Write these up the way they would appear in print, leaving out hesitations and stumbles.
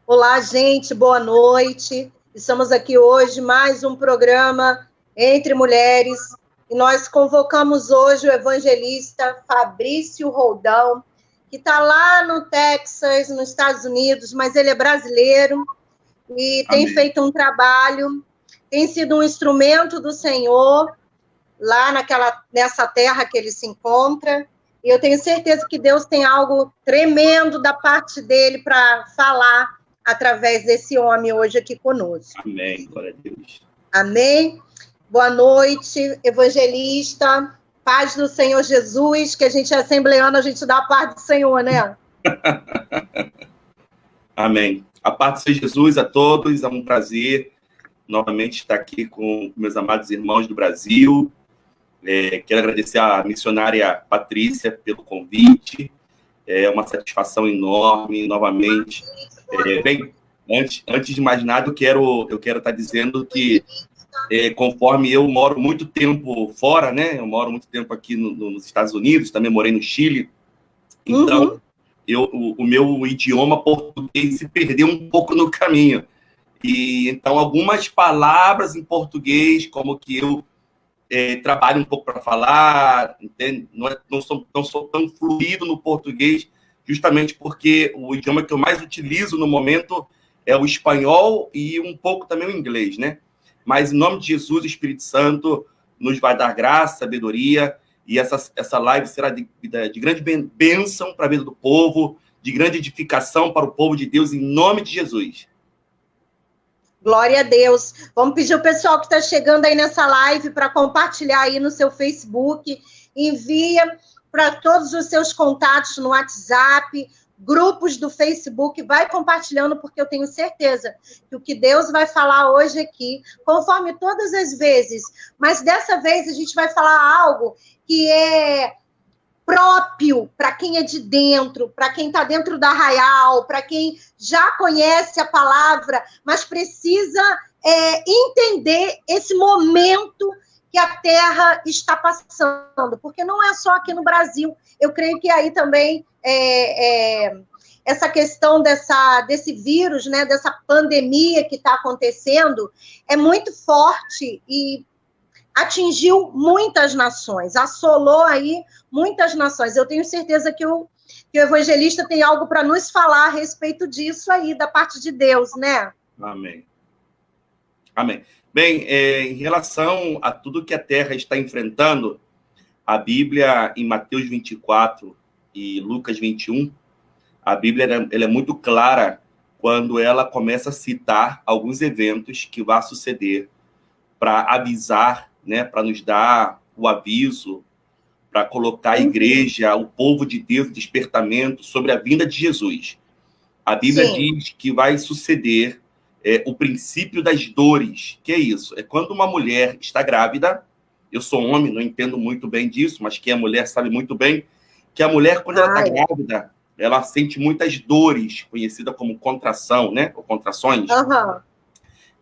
Olá, gente, boa noite. Estamos aqui hoje, mais um programa Entre Mulheres, e nós convocamos hoje o evangelista Fabrício Roldão, que está lá no Texas, nos Estados Unidos, mas ele é brasileiro e tem feito um trabalho, tem sido um instrumento do Senhor lá nessa terra que ele se encontra. E eu tenho certeza que Deus tem algo tremendo da parte dele para falar através desse homem hoje aqui conosco. Amém, glória a Deus. Amém. Boa noite, evangelista. Paz do Senhor Jesus, que a gente é assembleano, a gente dá a paz do Senhor, né? Amém. A paz do Senhor Jesus a todos, é um prazer novamente estar aqui com meus amados irmãos do Brasil. Quero agradecer à missionária Patrícia pelo convite. É uma satisfação enorme, novamente. Bem, antes de mais nada, eu quero estar dizendo que, conforme eu moro muito tempo fora, né? Eu moro muito tempo aqui nos Estados Unidos, também morei no Chile. Então, o meu idioma português se perdeu um pouco no caminho. E então, algumas palavras em português, como que eu trabalho um pouco para falar, entende? Não sou tão fluido no português, justamente porque o idioma que eu mais utilizo no momento é o espanhol e um pouco também o inglês, né? Mas, em nome de Jesus, o Espírito Santo nos vai dar graça, sabedoria, e essa live será de grande bênção para a vida do povo, de grande edificação para o povo de Deus, em nome de Jesus. Glória a Deus. Vamos pedir o pessoal que está chegando aí nessa live para compartilhar aí no seu Facebook. Envia para todos os seus contatos no WhatsApp, grupos do Facebook. Vai compartilhando, porque eu tenho certeza que o que Deus vai falar hoje aqui, conforme todas as vezes, mas dessa vez a gente vai falar algo que é próprio para quem é de dentro, para quem está dentro da Arraial, para quem já conhece a palavra, mas precisa entender esse momento que a Terra está passando, porque não é só aqui no Brasil. Eu creio que aí também essa questão desse vírus, né, dessa pandemia que está acontecendo, é muito forte e atingiu muitas nações, assolou aí muitas nações. Eu tenho certeza que o evangelista tem algo para nos falar a respeito disso aí, da parte de Deus, né? Amém. Amém. Bem, em relação a tudo que a Terra está enfrentando, a Bíblia, em Mateus 24 e Lucas 21, a Bíblia ela é muito clara quando ela começa a citar alguns eventos que vão suceder para avisar, né, para nos dar o aviso, para colocar a igreja, o povo de Deus, em despertamento sobre a vinda de Jesus. A Bíblia diz que vai suceder o princípio das dores. Que é isso? É quando uma mulher está grávida, eu sou homem, não entendo muito bem disso, mas quem é mulher sabe muito bem, que a mulher, quando ela está grávida, ela sente muitas dores, conhecida como contração, né, ou contrações.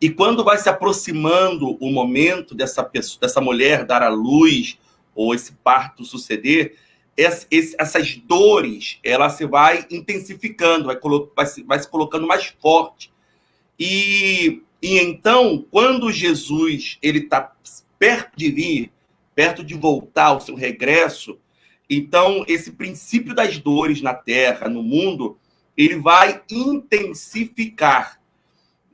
E quando vai se aproximando o momento dessa mulher dar à luz, ou esse parto suceder, essas dores, ela se vai intensificando, vai se colocando mais forte. E então, quando Jesus está perto de vir, perto de voltar ao seu regresso, então esse princípio das dores na Terra, no mundo, ele vai intensificar.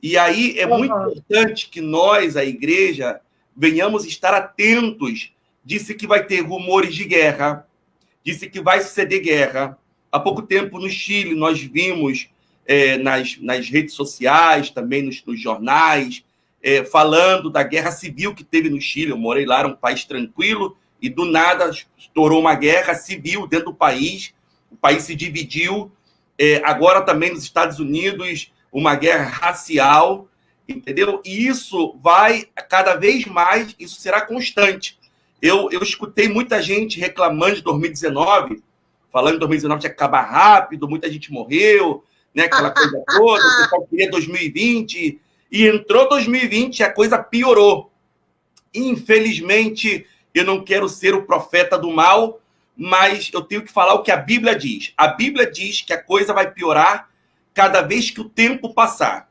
E aí é muito importante que nós, a igreja, venhamos estar atentos. Disse que vai ter rumores de guerra, disse que vai suceder guerra. Há pouco tempo, no Chile, nós vimos nas redes sociais, também nos jornais, falando da guerra civil que teve no Chile. Eu morei lá, era um país tranquilo, e do nada estourou uma guerra civil dentro do país. O país se dividiu. Agora também nos Estados Unidos, uma guerra racial, entendeu? E isso vai, cada vez mais, isso será constante. Eu escutei muita gente reclamando de 2019, falando que 2019 tinha que acabar rápido, muita gente morreu, né? Aquela coisa toda, o pessoal queria 2020, e entrou 2020 e a coisa piorou. Infelizmente, eu não quero ser o profeta do mal, mas eu tenho que falar o que a Bíblia diz. A Bíblia diz que a coisa vai piorar cada vez que o tempo passar.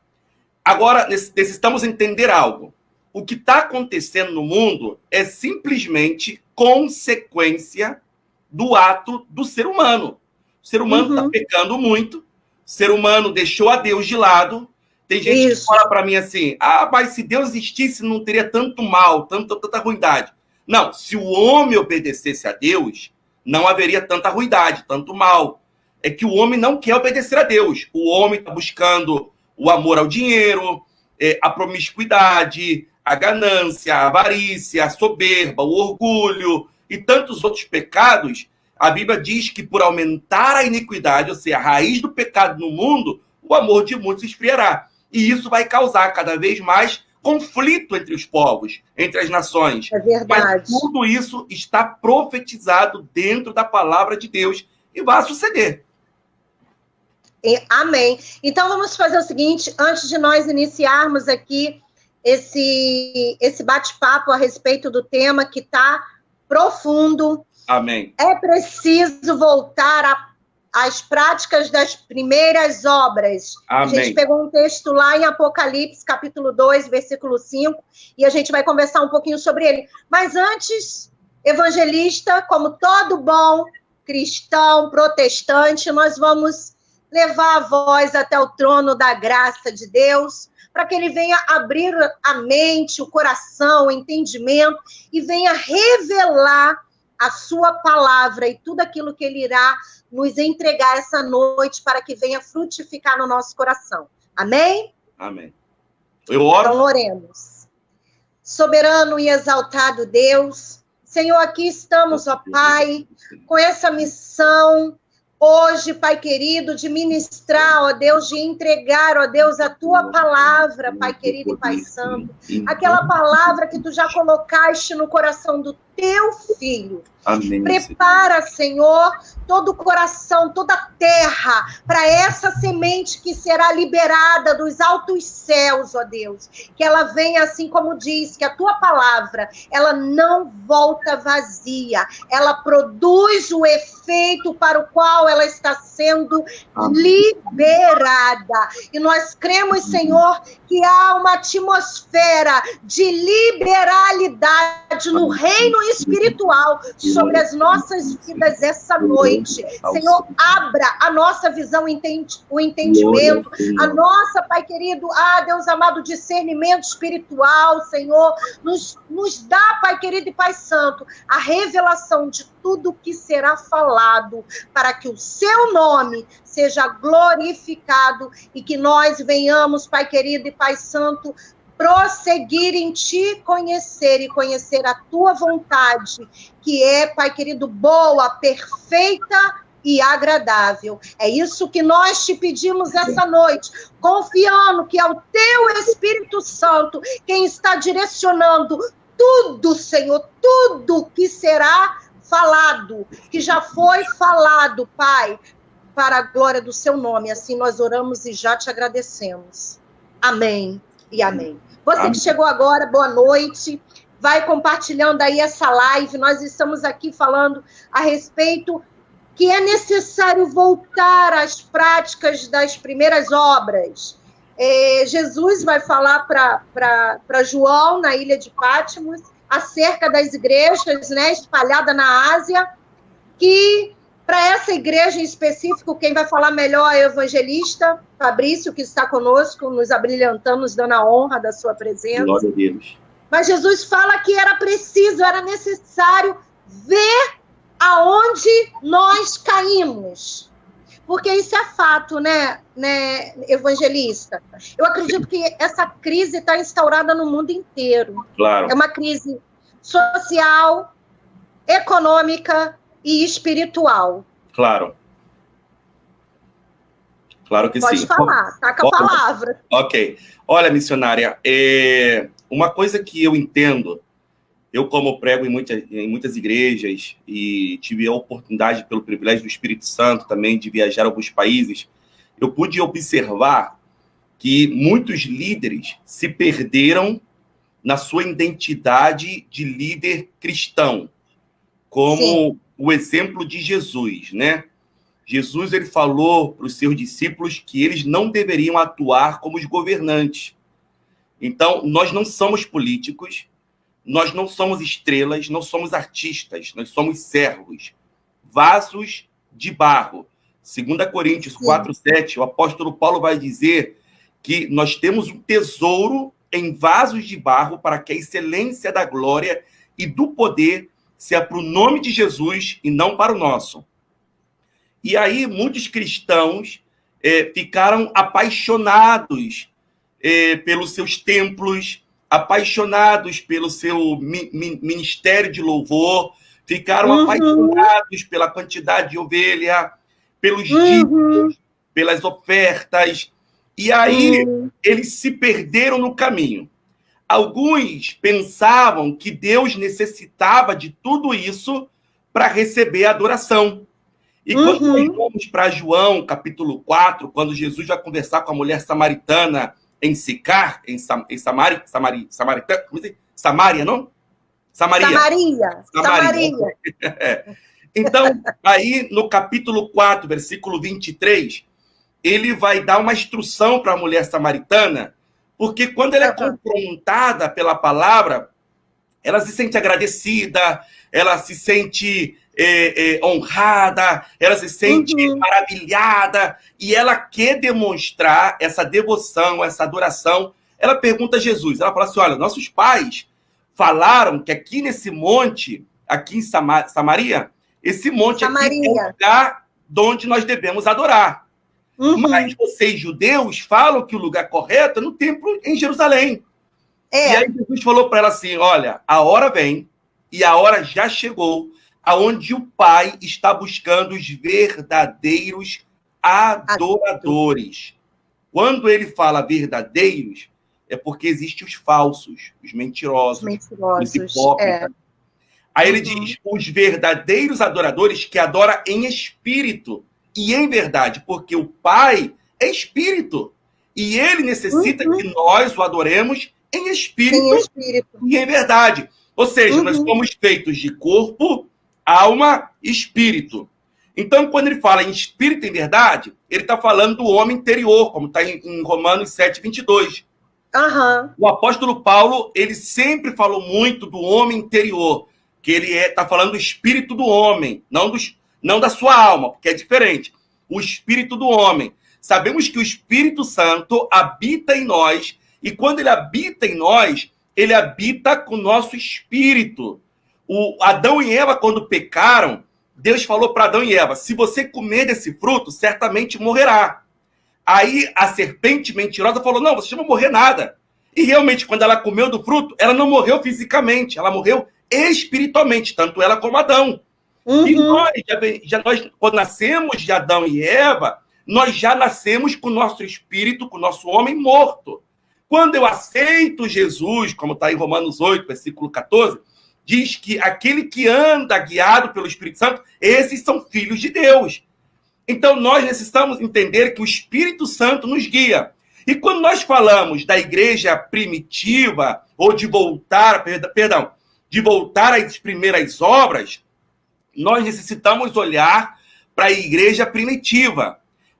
Agora, necessitamos entender algo. O que está acontecendo no mundo é simplesmente consequência do ato do ser humano. O ser humano está pecando muito, o ser humano deixou a Deus de lado. Tem gente que fala para mim assim, mas se Deus existisse, não teria tanto mal, tanta ruindade. Não, se o homem obedecesse a Deus, não haveria tanta ruindade, tanto mal. É que o homem não quer obedecer a Deus. O homem está buscando o amor ao dinheiro, a promiscuidade, a ganância, a avarícia, a soberba, o orgulho e tantos outros pecados. A Bíblia diz que por aumentar a iniquidade, ou seja, a raiz do pecado no mundo, o amor de muitos esfriará. E isso vai causar cada vez mais conflito entre os povos, entre as nações. É verdade. Mas tudo isso está profetizado dentro da palavra de Deus e vai suceder. Amém. Então vamos fazer o seguinte, antes de nós iniciarmos aqui esse bate-papo a respeito do tema que está profundo. Amém. É preciso voltar às práticas das primeiras obras. Amém. A gente pegou um texto lá em Apocalipse, capítulo 2, versículo 5, e a gente vai conversar um pouquinho sobre ele. Mas antes, evangelista, como todo bom cristão, protestante, nós vamos levar a voz até o trono da graça de Deus, para que ele venha abrir a mente, o coração, o entendimento, e venha revelar a sua palavra e tudo aquilo que ele irá nos entregar essa noite para que venha frutificar no nosso coração. Amém? Amém. Eu oro. Então, oremos. Soberano e exaltado Deus, Senhor, aqui estamos, ó Pai, com essa missão hoje, Pai querido, de ministrar, ó Deus, de entregar, ó Deus, a Tua palavra, Pai querido e Pai santo, aquela palavra que Tu já colocaste no coração do Teu Filho. Amém. Prepara, Senhor, todo o coração, toda a terra, para essa semente que será liberada dos altos céus, ó Deus. Que ela venha, assim como diz, que a Tua palavra, ela não volta vazia. Ela produz o efeito para o qual ela está sendo liberada. E nós cremos, Senhor, que há uma atmosfera de liberalidade no reino espiritual sobre as nossas vidas essa noite. Senhor, abra a nossa visão, o entendimento, a nossa, Pai querido, Deus amado, discernimento espiritual, Senhor, nos dá, Pai querido e Pai santo, a revelação de tudo que será falado, para que o Seu nome seja glorificado e que nós venhamos, Pai querido e Pai santo, prosseguir em Te conhecer e conhecer a Tua vontade, que é, Pai querido, boa, perfeita e agradável. É isso que nós Te pedimos essa noite, confiando que é o Teu Espírito Santo quem está direcionando tudo, Senhor, tudo que será falado, que já foi falado, Pai, para a glória do Seu nome. Assim nós oramos e já Te agradecemos. Amém e amém. Você que chegou agora, boa noite. Vai compartilhando aí essa live. Nós estamos aqui falando a respeito que é necessário voltar às práticas das primeiras obras. Jesus vai falar para João, na ilha de Patmos, acerca das igrejas, né, espalhadas na Ásia, que para essa igreja em específico, quem vai falar melhor é o evangelista Fabrício, que está conosco, nos abrilhantando, nos dando a honra da sua presença. Glória a Deus. Mas Jesus fala que era preciso, era necessário ver aonde nós caímos. Porque isso é fato, né, evangelista? Eu acredito que essa crise está instaurada no mundo inteiro. Claro. É uma crise social, econômica e espiritual. Claro. Claro que Pode sim. Pode falar, tá com a palavra. Ok. Olha, missionária, uma coisa que eu entendo, eu como prego em muitas igrejas e tive a oportunidade, pelo privilégio do Espírito Santo também, de viajar a alguns países, eu pude observar que muitos líderes se perderam na sua identidade de líder cristão, como Sim. o exemplo de Jesus, né? Jesus ele falou para os seus discípulos que eles não deveriam atuar como os governantes. Então, nós não somos políticos, nós não somos estrelas, não somos artistas, nós somos servos, vasos de barro. 2 Coríntios 4:7, o apóstolo Paulo vai dizer que nós temos um tesouro em vasos de barro para que a excelência da glória e do poder seja para o nome de Jesus e não para o nosso. E aí muitos cristãos ficaram apaixonados pelos seus templos, apaixonados pelo seu ministério de louvor, ficaram apaixonados pela quantidade de ovelha, pelos dízimos, pelas ofertas, e aí eles se perderam no caminho. Alguns pensavam que Deus necessitava de tudo isso para receber a adoração. E quando nós vamos para João, capítulo 4, quando Jesus vai conversar com a mulher samaritana em Sicar, em Samaria, não? Samaria. Então, aí no capítulo 4, versículo 23, ele vai dar uma instrução para a mulher samaritana, porque quando ela é confrontada pela palavra, ela se sente agradecida, ela se sente honrada, ela se sente maravilhada, e ela quer demonstrar essa devoção, essa adoração. Ela pergunta a Jesus, ela fala assim, olha, nossos pais falaram que aqui nesse monte, aqui em Samaria, esse monte aqui é o lugar onde nós devemos adorar. Mas vocês, judeus, falam que o lugar correto é no templo em Jerusalém. E aí Jesus falou para ela assim, olha, a hora vem, e a hora já chegou, aonde o Pai está buscando os verdadeiros adoradores. Quando ele fala verdadeiros, é porque existem os falsos, os mentirosos, os hipócritas. Aí ele diz, os verdadeiros adoradores que adoram em espírito e em verdade, porque o Pai é espírito. E ele necessita que nós o adoremos em espírito e em verdade. Ou seja, nós somos feitos de corpo, alma e espírito. Então, quando ele fala em espírito e em verdade, ele está falando do homem interior, como está em Romanos 7:22. O apóstolo Paulo, ele sempre falou muito do homem interior, que ele está falando do espírito do homem, não da sua alma, porque é diferente. O espírito do homem. Sabemos que o Espírito Santo habita em nós, e quando ele habita em nós, ele habita com o nosso espírito. O Adão e Eva, quando pecaram, Deus falou para Adão e Eva, se você comer desse fruto, certamente morrerá. Aí a serpente mentirosa falou, não, vocês não vão morrer nada. E realmente, quando ela comeu do fruto, ela não morreu fisicamente, ela morreu espiritualmente, tanto ela como Adão. E nós, quando nascemos de Adão e Eva, nós já nascemos com o nosso espírito, com o nosso homem morto. Quando eu aceito Jesus, como está em Romanos 8, versículo 14, diz que aquele que anda guiado pelo Espírito Santo, esses são filhos de Deus. Então, nós necessitamos entender que o Espírito Santo nos guia. E quando nós falamos da igreja primitiva, ou de voltar às primeiras obras, nós necessitamos olhar para a igreja primitiva.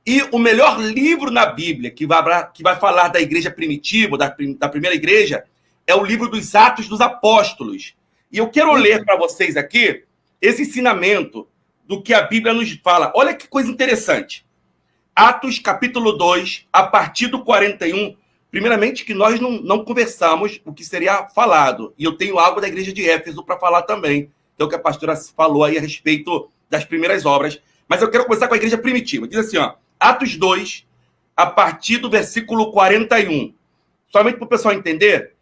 E o melhor livro na Bíblia que vai falar da igreja primitiva, da primeira igreja, é o livro dos Atos dos Apóstolos. E eu quero ler para vocês aqui esse ensinamento do que a Bíblia nos fala. Olha que coisa interessante. Atos, capítulo 2, a partir do 41. Primeiramente, que nós não conversamos o que seria falado. E eu tenho algo da igreja de Éfeso para falar também. Então, o que a pastora falou aí a respeito das primeiras obras. Mas eu quero começar com a igreja primitiva. Diz assim, ó, Atos 2, a partir do versículo 41. Somente para o pessoal entender,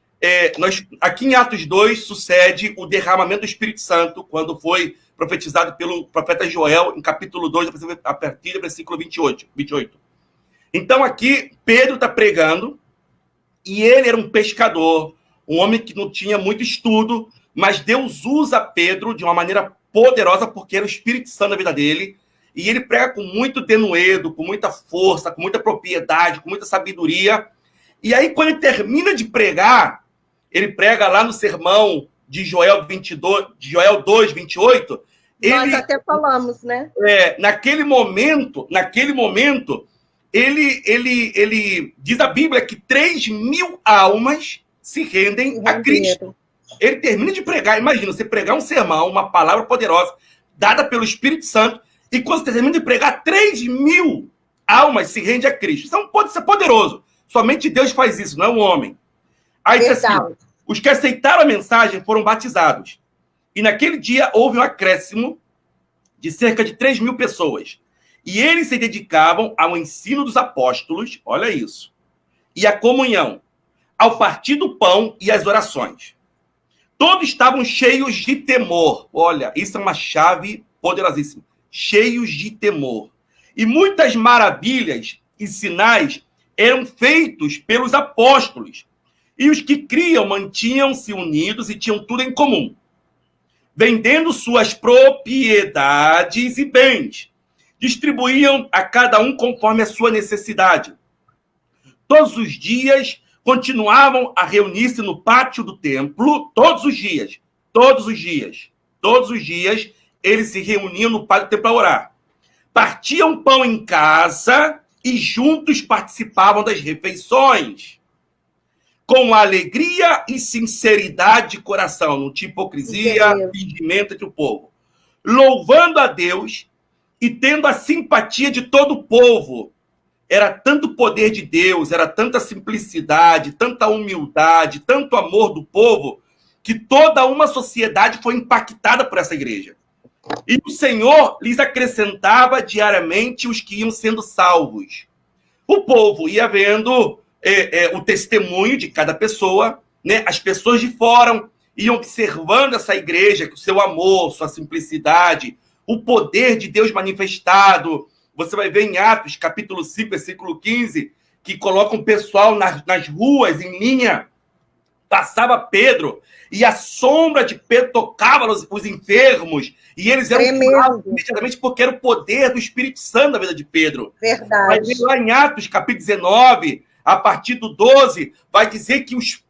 aqui em Atos 2 sucede o derramamento do Espírito Santo, quando foi profetizado pelo profeta Joel, em capítulo 2, a partir do versículo 28. Então, aqui, Pedro está pregando, e ele era um pescador, um homem que não tinha muito estudo, mas Deus usa Pedro de uma maneira poderosa, porque era o Espírito Santo na vida dele, e ele prega com muito denuedo, com muita força, com muita propriedade, com muita sabedoria. E aí, quando ele termina de pregar, ele prega lá no sermão de Joel 2, 28, Nós até falamos, né? Naquele momento, ele diz a Bíblia que 3.000 almas se rendem a Cristo. Ele termina de pregar, imagina, você pregar um sermão, uma palavra poderosa, dada pelo Espírito Santo, e quando você termina de pregar, 3.000 almas se rendem a Cristo. Isso pode ser poderoso. Somente Deus faz isso, não é um homem. Aí diz assim, os que aceitaram a mensagem foram batizados. E naquele dia houve um acréscimo de cerca de 3.000 pessoas. E eles se dedicavam ao ensino dos apóstolos, olha isso, e à comunhão, ao partir do pão e às orações. Todos estavam cheios de temor. Olha, isso é uma chave poderosíssima. Cheios de temor. E muitas maravilhas e sinais eram feitos pelos apóstolos. E os que criam mantinham-se unidos e tinham tudo em comum, vendendo suas propriedades e bens. Distribuíam a cada um conforme a sua necessidade. Todos os dias continuavam a reunir-se no pátio do templo, todos os dias, eles se reuniam no pátio do templo a orar. Partiam pão em casa e juntos participavam das refeições, com alegria e sinceridade de coração, não tinha hipocrisia, fingimento entre o povo, louvando a Deus e tendo a simpatia de todo o povo. Era tanto poder de Deus, era tanta simplicidade, tanta humildade, tanto amor do povo, que toda uma sociedade foi impactada por essa igreja. E o Senhor lhes acrescentava diariamente os que iam sendo salvos. O povo ia vendo o testemunho de cada pessoa, né? As pessoas de fora iam observando essa igreja, o seu amor, sua simplicidade, o poder de Deus manifestado. Você vai ver em Atos, capítulo 5, versículo 15, que coloca um pessoal nas ruas, em linha. Passava Pedro, e a sombra de Pedro tocava os enfermos, e eles eram curados imediatamente porque era o poder do Espírito Santo na vida de Pedro. Verdade. Vai ver lá em Atos, capítulo 19, a partir do 12, vai dizer que os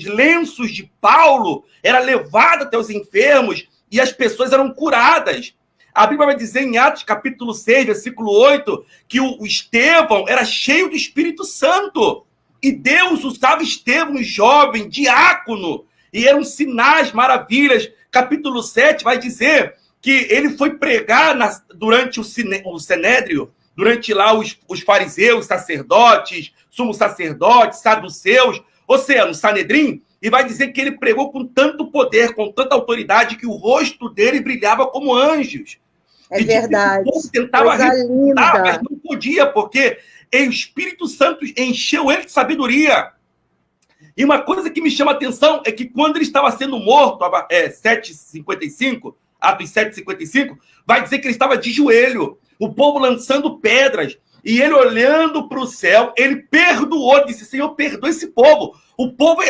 lenços de Paulo eram levados até os enfermos, e as pessoas eram curadas. A Bíblia vai dizer em Atos, capítulo 6, versículo 8, que o Estevão era cheio do Espírito Santo. E Deus usava Estevão, jovem, diácono. E eram sinais, maravilhas. Capítulo 7 vai dizer que ele foi pregar durante o Sinédrio, durante lá os fariseus, sacerdotes, sumos sacerdotes, saduceus, ou seja, no Sanedrim, e vai dizer que ele pregou com tanto poder, com tanta autoridade, que o rosto dele brilhava como anjos. É verdade. O tentava refutar, mas não podia, porque o Espírito Santo encheu ele de sabedoria. E uma coisa que me chama a atenção é que quando ele estava sendo morto, 7h55, Atos 7h55, vai dizer que ele estava de joelho, o povo lançando pedras, e ele olhando para o céu, ele perdoou, disse, Senhor, perdoa esse povo. O povo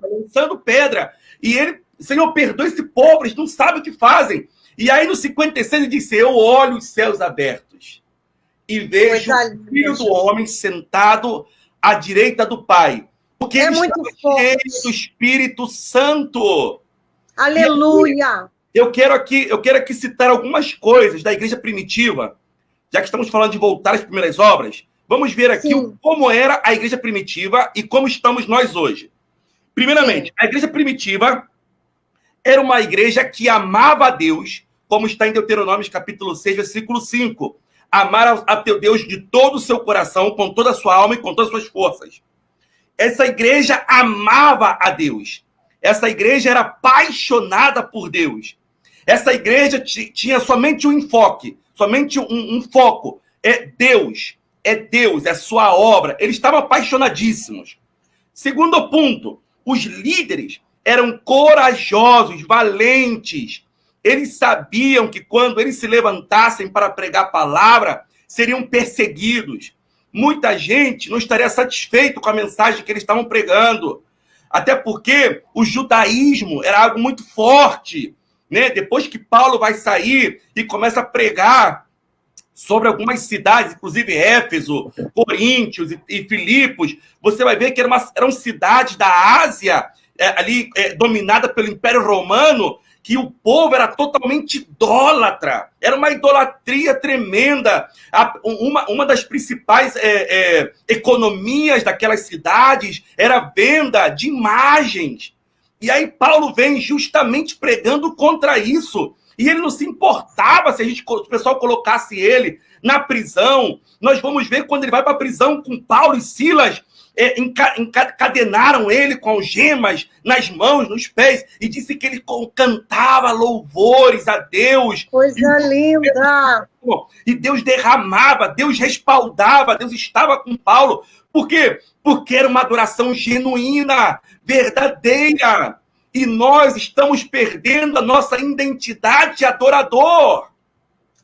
lançando pedra. E ele, Senhor, perdoa esse povo, eles não sabem o que fazem. E aí no 56 ele disse, eu olho os céus abertos e vejo o Filho do Homem sentado à direita do Pai. Porque ele estava cheio do Espírito Santo. Aleluia! Eu quero aqui citar algumas coisas da igreja primitiva, já que estamos falando de voltar às primeiras obras. Vamos ver aqui como era a igreja primitiva e como estamos nós hoje. Primeiramente, a igreja primitiva era uma igreja que amava a Deus, como está em Deuteronômio, capítulo 6, versículo 5. Amar a teu Deus de todo o seu coração, com toda a sua alma e com todas as suas forças. Essa igreja amava a Deus. Essa igreja era apaixonada por Deus. Essa igreja tinha somente um enfoque, somente um foco. É Deus, é sua obra. Eles estavam apaixonadíssimos. Segundo ponto, os líderes eram corajosos, valentes. Eles sabiam que quando eles se levantassem para pregar a palavra, seriam perseguidos. Muita gente não estaria satisfeito com a mensagem que eles estavam pregando. Até porque o judaísmo era algo muito forte, né? Depois que Paulo vai sair e começa a pregar sobre algumas cidades, inclusive Éfeso, Coríntios e Filipos, você vai ver que eram cidades da Ásia, ali dominada pelo Império Romano, que o povo era totalmente idólatra. Era uma idolatria tremenda. Uma das principais economias daquelas cidades era a venda de imagens. E aí Paulo vem justamente pregando contra isso. E ele não se importava se o pessoal colocasse ele na prisão. Nós vamos ver quando ele vai para a prisão com Paulo e Silas, encadenaram ele com algemas nas mãos, nos pés, e disse que ele cantava louvores a Deus. Coisa linda! E Deus derramava, Deus respaldava, Deus estava com Paulo. Por quê? Porque era uma adoração genuína, verdadeira. E nós estamos perdendo a nossa identidade de adorador.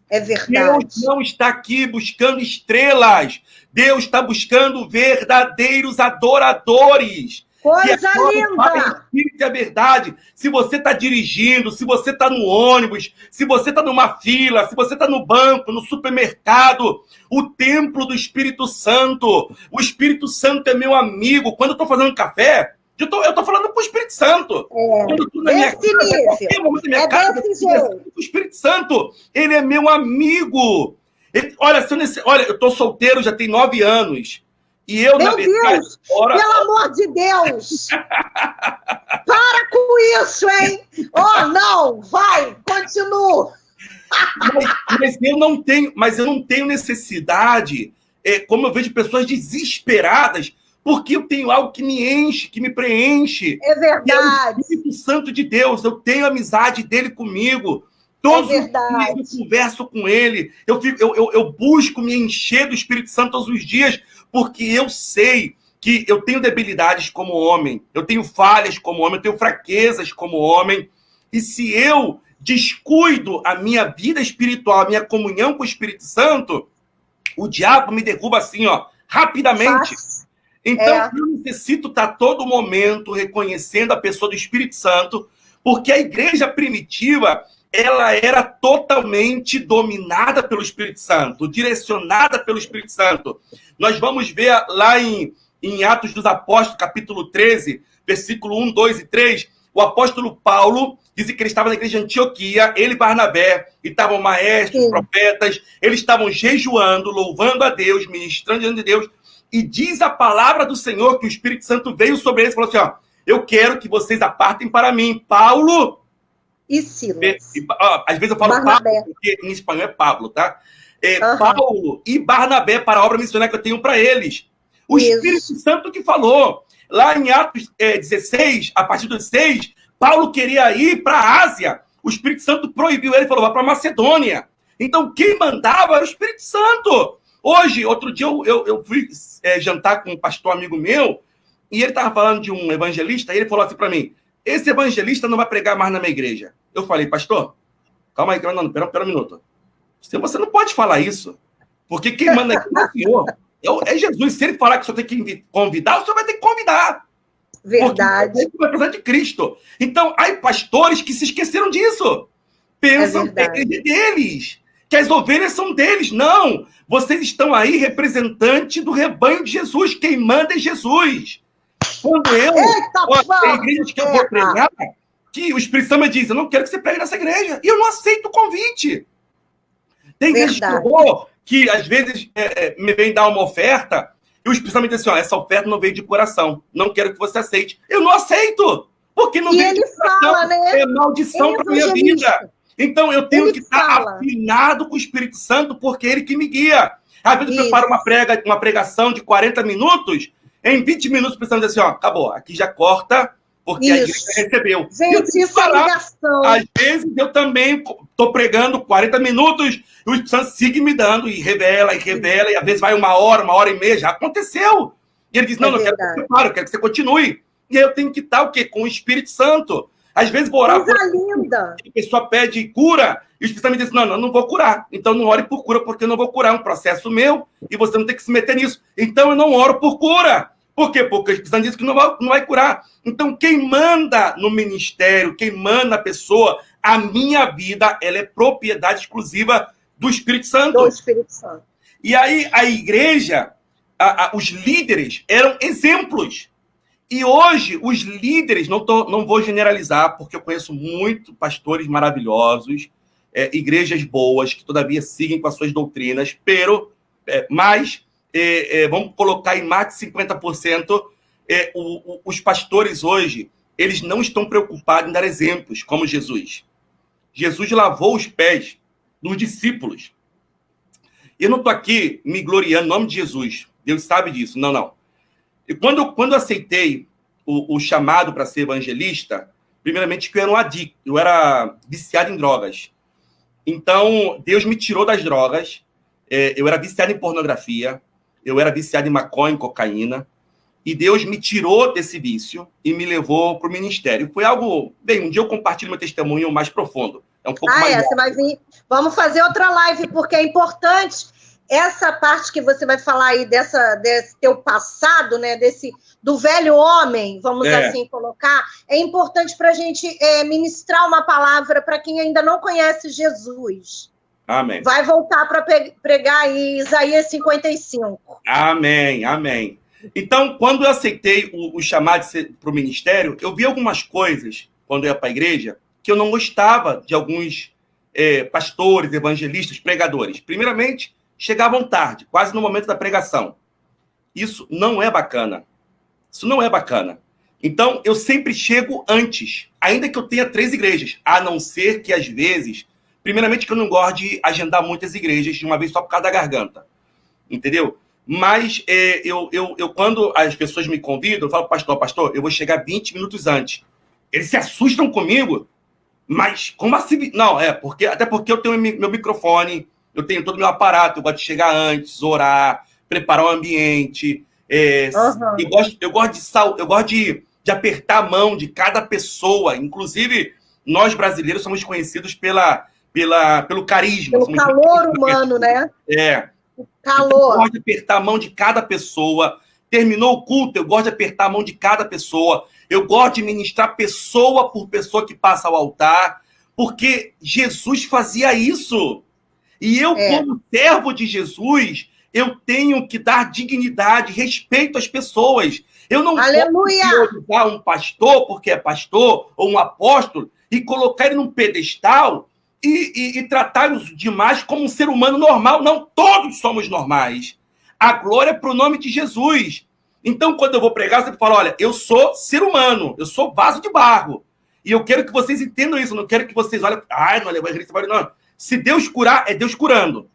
É verdade. Deus não está aqui buscando estrelas. Deus está buscando verdadeiros adoradores. Coisa linda! Espírito é verdade. Se você está dirigindo, se você está no ônibus, se você está numa fila, se você está no banco, no supermercado, o templo do Espírito Santo. O Espírito Santo é meu amigo. Quando eu estou fazendo café, eu estou falando com o Espírito Santo. Quando eu estou na minha casa, o Espírito Santo, ele é meu amigo. Olha, eu estou solteiro, já tem 9 anos. E eu, meu Deus, pelo amor de Deus! Para com isso, hein? Oh, não, vai, continua. Mas eu não tenho necessidade, como eu vejo pessoas desesperadas, porque eu tenho algo que me enche, que me preenche. É verdade. É o Espírito Santo de Deus, eu tenho a amizade dele comigo. Todos os dias eu converso com ele, eu busco me encher do Espírito Santo todos os dias, porque eu sei que eu tenho debilidades como homem, eu tenho falhas como homem, eu tenho fraquezas como homem, e se eu descuido a minha vida espiritual, a minha comunhão com o Espírito Santo, o diabo me derruba assim, ó, rapidamente. Então, eu necessito estar todo momento reconhecendo a pessoa do Espírito Santo, porque a igreja primitiva, ela era totalmente dominada pelo Espírito Santo, direcionada pelo Espírito Santo. Nós vamos ver lá em Atos dos Apóstolos, capítulo 13, versículo 1, 2 e 3, o apóstolo Paulo diz que ele estava na igreja de Antioquia, ele e Barnabé, e estavam maestros, profetas, eles estavam jejuando, louvando a Deus, ministrando diante de Deus, e diz a palavra do Senhor que o Espírito Santo veio sobre eles e falou assim, ó, eu quero que vocês apartem para mim Paulo e Silas. Às vezes eu falo Barnabé. Paulo, porque em espanhol é Pablo, tá? Paulo e Barnabé para a obra missionária que eu tenho para eles. O Espírito Santo que falou. Lá em Atos 16, a partir do 6, Paulo queria ir para a Ásia. O Espírito Santo proibiu ele, falou, vai para a Macedônia. Então, quem mandava era o Espírito Santo. Hoje, outro dia, eu fui jantar com um pastor amigo meu, e ele estava falando de um evangelista, e ele falou assim para mim, esse evangelista não vai pregar mais na minha igreja. Eu falei, pastor, calma aí, não, pera um minuto. Você não pode falar isso, porque quem manda aqui é o Senhor. É Jesus. Se ele falar que o senhor tem que convidar, o senhor vai ter que convidar. Verdade. Porque vai precisar de Cristo. Então, há pastores que se esqueceram disso. Pensam que a igreja é deles, que as ovelhas são deles. Não, vocês estão aí representante do rebanho de Jesus. Quem manda é Jesus. Quando tem igrejas que eu vou pregar, que o Espírito Santo me diz, eu não quero que você pregue nessa igreja. E eu não aceito o convite. Tem igrejas que eu vou, que às vezes me vem dar uma oferta, e o Espírito Santo me diz assim, ó, essa oferta não veio de coração, não quero que você aceite. Eu não aceito, porque não veio de coração. Fala, né? É maldição para minha vida. Então eu tenho que estar afinado com o Espírito Santo, porque é ele que me guia. Às vezes eu preparo uma pregação de 40 minutos, em 20 minutos o Espírito Santo diz assim, ó, acabou, aqui já corta, porque a igreja recebeu. Gente, isso é ligação. Às vezes eu também estou pregando 40 minutos, e o Espírito Santo sigue me dando, e revela, e às vezes vai 1 hora e meia, já aconteceu. E ele diz, não, eu quero que você pare, eu quero que você continue. E aí eu tenho que estar o quê? Com o Espírito Santo. Às vezes vou orar por linda. A pessoa pede cura, e o Espírito Santo me diz, não, não vou curar. Então não ore por cura, porque eu não vou curar. É um processo meu, e você não tem que se meter nisso. Então eu não oro por cura. Por quê? Porque o Espírito Santo diz que não vai curar. Então, quem manda no ministério, quem manda na pessoa, a minha vida, ela é propriedade exclusiva do Espírito Santo. Do Espírito Santo. E aí, a igreja, os líderes, eram exemplos. E hoje, os líderes, não vou generalizar, porque eu conheço muito pastores maravilhosos, igrejas boas, que todavia seguem com as suas doutrinas, mas vamos colocar em mais de 50%, os pastores hoje, eles não estão preocupados em dar exemplos, como Jesus. Jesus lavou os pés dos discípulos. Eu não estou aqui me gloriando em nome de Jesus. Deus sabe disso. Não. E quando eu aceitei o chamado para ser evangelista, primeiramente que eu era um adicto, eu era viciado em drogas. Então, Deus me tirou das drogas, eu era viciado em pornografia, eu era viciado em maconha, em cocaína, e Deus me tirou desse vício e me levou para o ministério. Foi algo... Bem, um dia eu compartilho meu testemunho mais profundo. É um pouco mais... Você vai vir... Vamos fazer outra live, porque é importante essa parte que você vai falar aí desse teu passado, né? Do velho homem, vamos assim colocar, é importante para a gente ministrar uma palavra para quem ainda não conhece Jesus. Amém. Vai voltar para pregar aí Isaías 55. Amém. Então, quando eu aceitei o chamado para o ministério, eu vi algumas coisas, quando eu ia para a igreja, que eu não gostava de alguns pastores, evangelistas, pregadores. Primeiramente, chegavam tarde, quase no momento da pregação. Isso não é bacana. Então, eu sempre chego antes, ainda que eu tenha 3 igrejas, a não ser que, às vezes, primeiramente que eu não gosto de agendar muitas igrejas de uma vez só por causa da garganta, entendeu? Mas eu quando as pessoas me convidam, eu falo, pastor, eu vou chegar 20 minutos antes. Eles se assustam comigo, mas como assim? Não, até porque eu tenho meu microfone, eu tenho todo o meu aparato, eu gosto de chegar antes, orar, preparar o ambiente. Eu gosto de apertar a mão de cada pessoa. Inclusive, nós brasileiros somos conhecidos pelo carisma. Pelo calor humano, né? O calor. Então, eu gosto de apertar a mão de cada pessoa. Terminou o culto, eu gosto de apertar a mão de cada pessoa. Eu gosto de ministrar pessoa por pessoa que passa ao altar, porque Jesus fazia isso. E eu, como servo de Jesus, eu tenho que dar dignidade, respeito às pessoas. Eu não posso priorizar um pastor, porque é pastor, ou um apóstolo, e colocar ele num pedestal e tratar os demais como um ser humano normal. Não, todos somos normais. A glória é para o nome de Jesus. Então, quando eu vou pregar, eu sempre falo, olha, eu sou ser humano, eu sou vaso de barro. E eu quero que vocês entendam isso, eu não quero que vocês olhem, não levou a igreja, não. Se Deus curar, é Deus curando.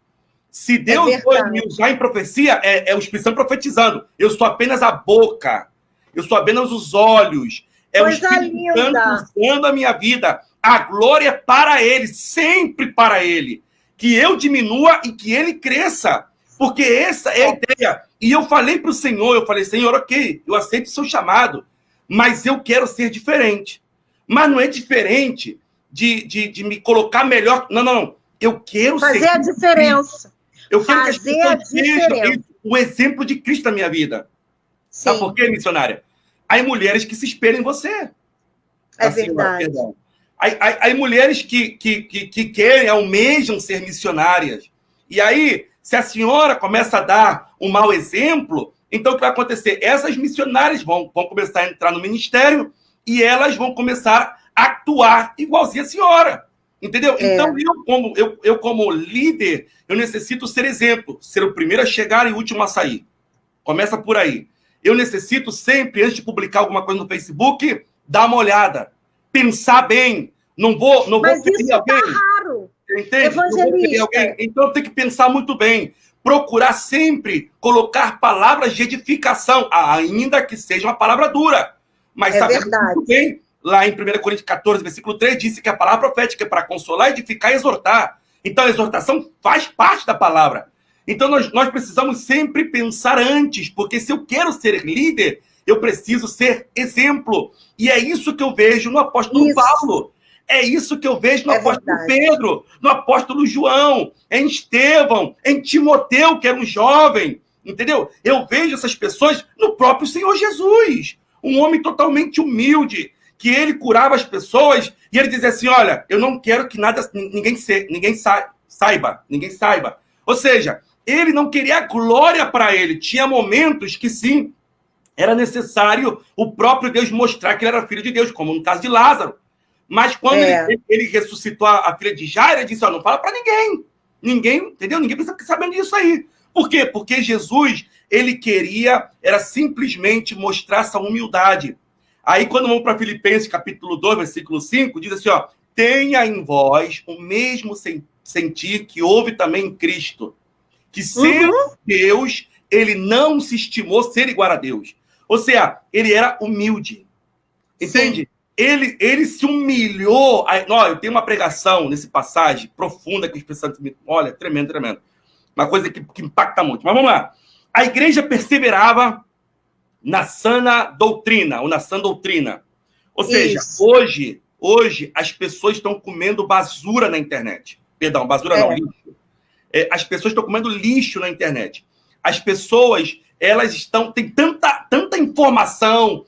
Se Deus me usar em profecia, é o Espírito Santo profetizando. Eu sou apenas a boca. Eu sou apenas os olhos. É o Espírito Santo usando a minha vida. A glória é para Ele, sempre para Ele. Que eu diminua e que Ele cresça. Porque essa é a ideia. E eu falei para o Senhor, Senhor, ok, eu aceito o seu chamado, mas eu quero ser diferente. Mas não é diferente de me colocar melhor. Não. Eu quero fazer a diferença. Eu quero que as pessoas vejam o exemplo de Cristo na minha vida. Sim. Sabe por quê, missionária? Há mulheres que se espelham em você. É verdade. Há mulheres que querem, almejam ser missionárias. E aí, se a senhora começa a dar um mau exemplo, então o que vai acontecer? Essas missionárias vão começar a entrar no ministério e elas vão começar a atuar igualzinho a senhora. Entendeu? Então, eu como líder, eu necessito ser exemplo, ser o primeiro a chegar e o último a sair. Começa por aí. Eu necessito sempre, antes de publicar alguma coisa no Facebook, dar uma olhada, pensar bem. Não vou ferir alguém. Mas isso tá raro. Entende? Evangelista. Então, eu tenho que pensar muito bem. Procurar sempre colocar palavras de edificação, ainda que seja uma palavra dura. Mas sabemos muito bem, lá em 1 Coríntios 14, versículo 3, disse que a palavra profética é para consolar, edificar e exortar. Então, a exortação faz parte da palavra. Então, nós precisamos sempre pensar antes, porque se eu quero ser líder, eu preciso ser exemplo. E é isso que eu vejo no apóstolo Paulo. É isso que eu vejo no apóstolo Pedro, no apóstolo João, em Estevão, em Timoteu, que era um jovem. Entendeu? Eu vejo essas pessoas no próprio Senhor Jesus. Um homem totalmente humilde, que ele curava as pessoas e ele dizia assim, olha, eu não quero que ninguém saiba. Ou seja, ele não queria a glória para ele. Tinha momentos que sim, era necessário o próprio Deus mostrar que ele era filho de Deus, como no caso de Lázaro. Mas quando ele ressuscitou a filha de Jairo, ele disse, não fala para ninguém. Ninguém, entendeu? Ninguém precisa ficar sabendo disso aí. Por quê? Porque Jesus, ele era simplesmente mostrar essa humildade. Aí, quando vamos para Filipenses, capítulo 2, versículo 5, diz assim, tenha em vós o mesmo sentir que houve também em Cristo, que sendo Deus, ele não se estimou ser igual a Deus. Ou seja, ele era humilde. Entende? Sim. Ele se humilhou. Eu tenho uma pregação nesse passagem profunda que os pessoas... Olha, tremendo, tremendo. Uma coisa que impacta muito. Mas vamos lá. A igreja perseverava na sã doutrina, ou na sã doutrina. Ou seja, hoje as pessoas estão comendo basura na internet. Perdão, basura não, lixo. As pessoas estão comendo lixo na internet. As pessoas, têm tanta informação,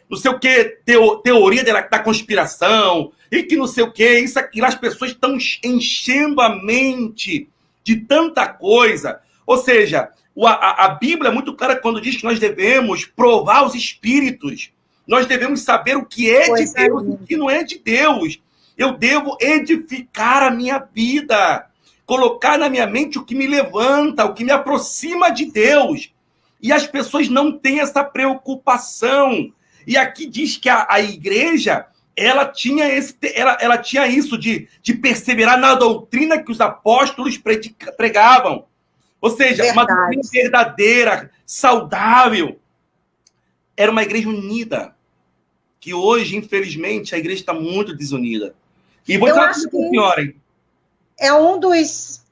não sei o que, teoria da conspiração, e que não sei o que, isso, aquilo, as pessoas estão enchendo a mente de tanta coisa. Ou seja, a Bíblia é muito clara quando diz que nós devemos provar os espíritos. Nós devemos saber o que é de Deus e o que não é de Deus. Eu devo edificar a minha vida, colocar na minha mente o que me levanta, o que me aproxima de Deus. E as pessoas não têm essa preocupação. E aqui diz que a igreja, ela tinha isso de perseverar na doutrina que os apóstolos pregavam. Ou seja, uma doutrina verdadeira, saudável. Era uma igreja unida. Que hoje, infelizmente, a igreja está muito desunida. E vou dizer para a senhora, hein? É um dos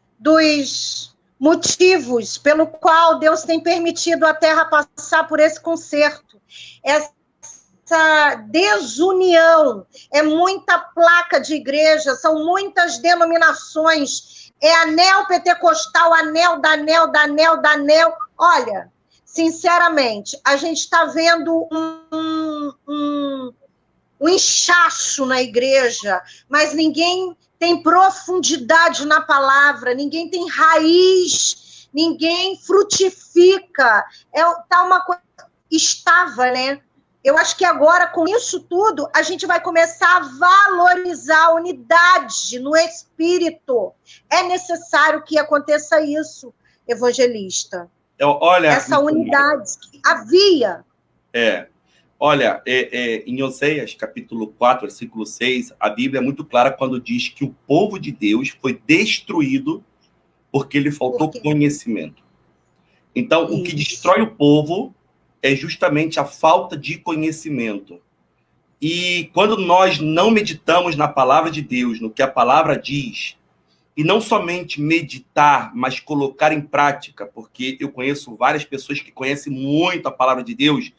motivos pelo qual Deus tem permitido a Terra passar por esse concerto. Essa desunião, é muita placa de igreja, são muitas denominações, é anel pentecostal, anel. Olha, sinceramente, a gente está vendo um inchaço na igreja, mas ninguém tem profundidade na palavra, ninguém tem raiz, ninguém frutifica. Tá uma coisa... Estava, né? Eu acho que agora, com isso tudo, a gente vai começar a valorizar a unidade no espírito. É necessário que aconteça isso, evangelista. Olha, essa unidade que havia. Olha, em Oséias, capítulo 4, versículo 6, a Bíblia é muito clara quando diz que o povo de Deus foi destruído porque lhe faltou conhecimento. Então, o que destrói o povo é justamente a falta de conhecimento. E quando nós não meditamos na palavra de Deus, no que a palavra diz, e não somente meditar, mas colocar em prática, porque eu conheço várias pessoas que conhecem muito a palavra de Deus,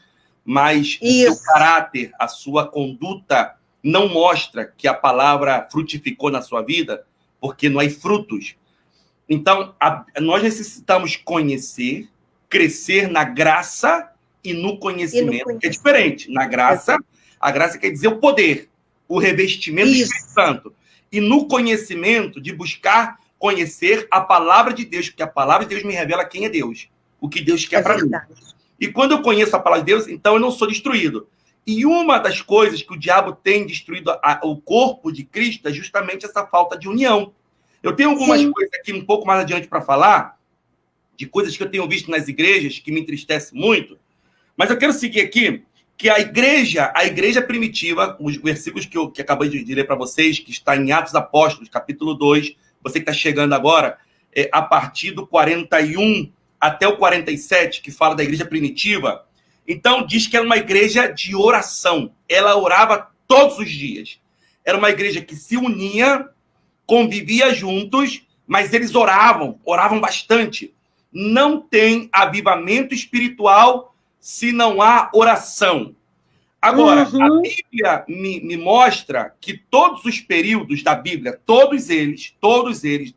mas o seu caráter, a sua conduta não mostra que a palavra frutificou na sua vida, porque não há frutos. Então, nós necessitamos conhecer, crescer na graça e no conhecimento, que é diferente. Na graça, a graça quer dizer o poder, o revestimento do Espírito Santo. E no conhecimento, de buscar conhecer a palavra de Deus, porque a palavra de Deus me revela quem é Deus, o que Deus quer para mim. E quando eu conheço a palavra de Deus, então eu não sou destruído. E uma das coisas que o diabo tem destruído o corpo de Cristo é justamente essa falta de união. Eu tenho algumas coisas aqui um pouco mais adiante para falar, de coisas que eu tenho visto nas igrejas, que me entristecem muito, mas eu quero seguir aqui, que a igreja primitiva, os versículos que acabei de ler para vocês, que está em Atos Apóstolos, capítulo 2, você que está chegando agora, a partir do 41 até o 47, que fala da igreja primitiva, então diz que era uma igreja de oração. Ela orava todos os dias. Era uma igreja que se unia, convivia juntos, mas eles oravam bastante. Não tem avivamento espiritual se não há oração. Agora, a Bíblia me mostra que todos os períodos da Bíblia, todos eles,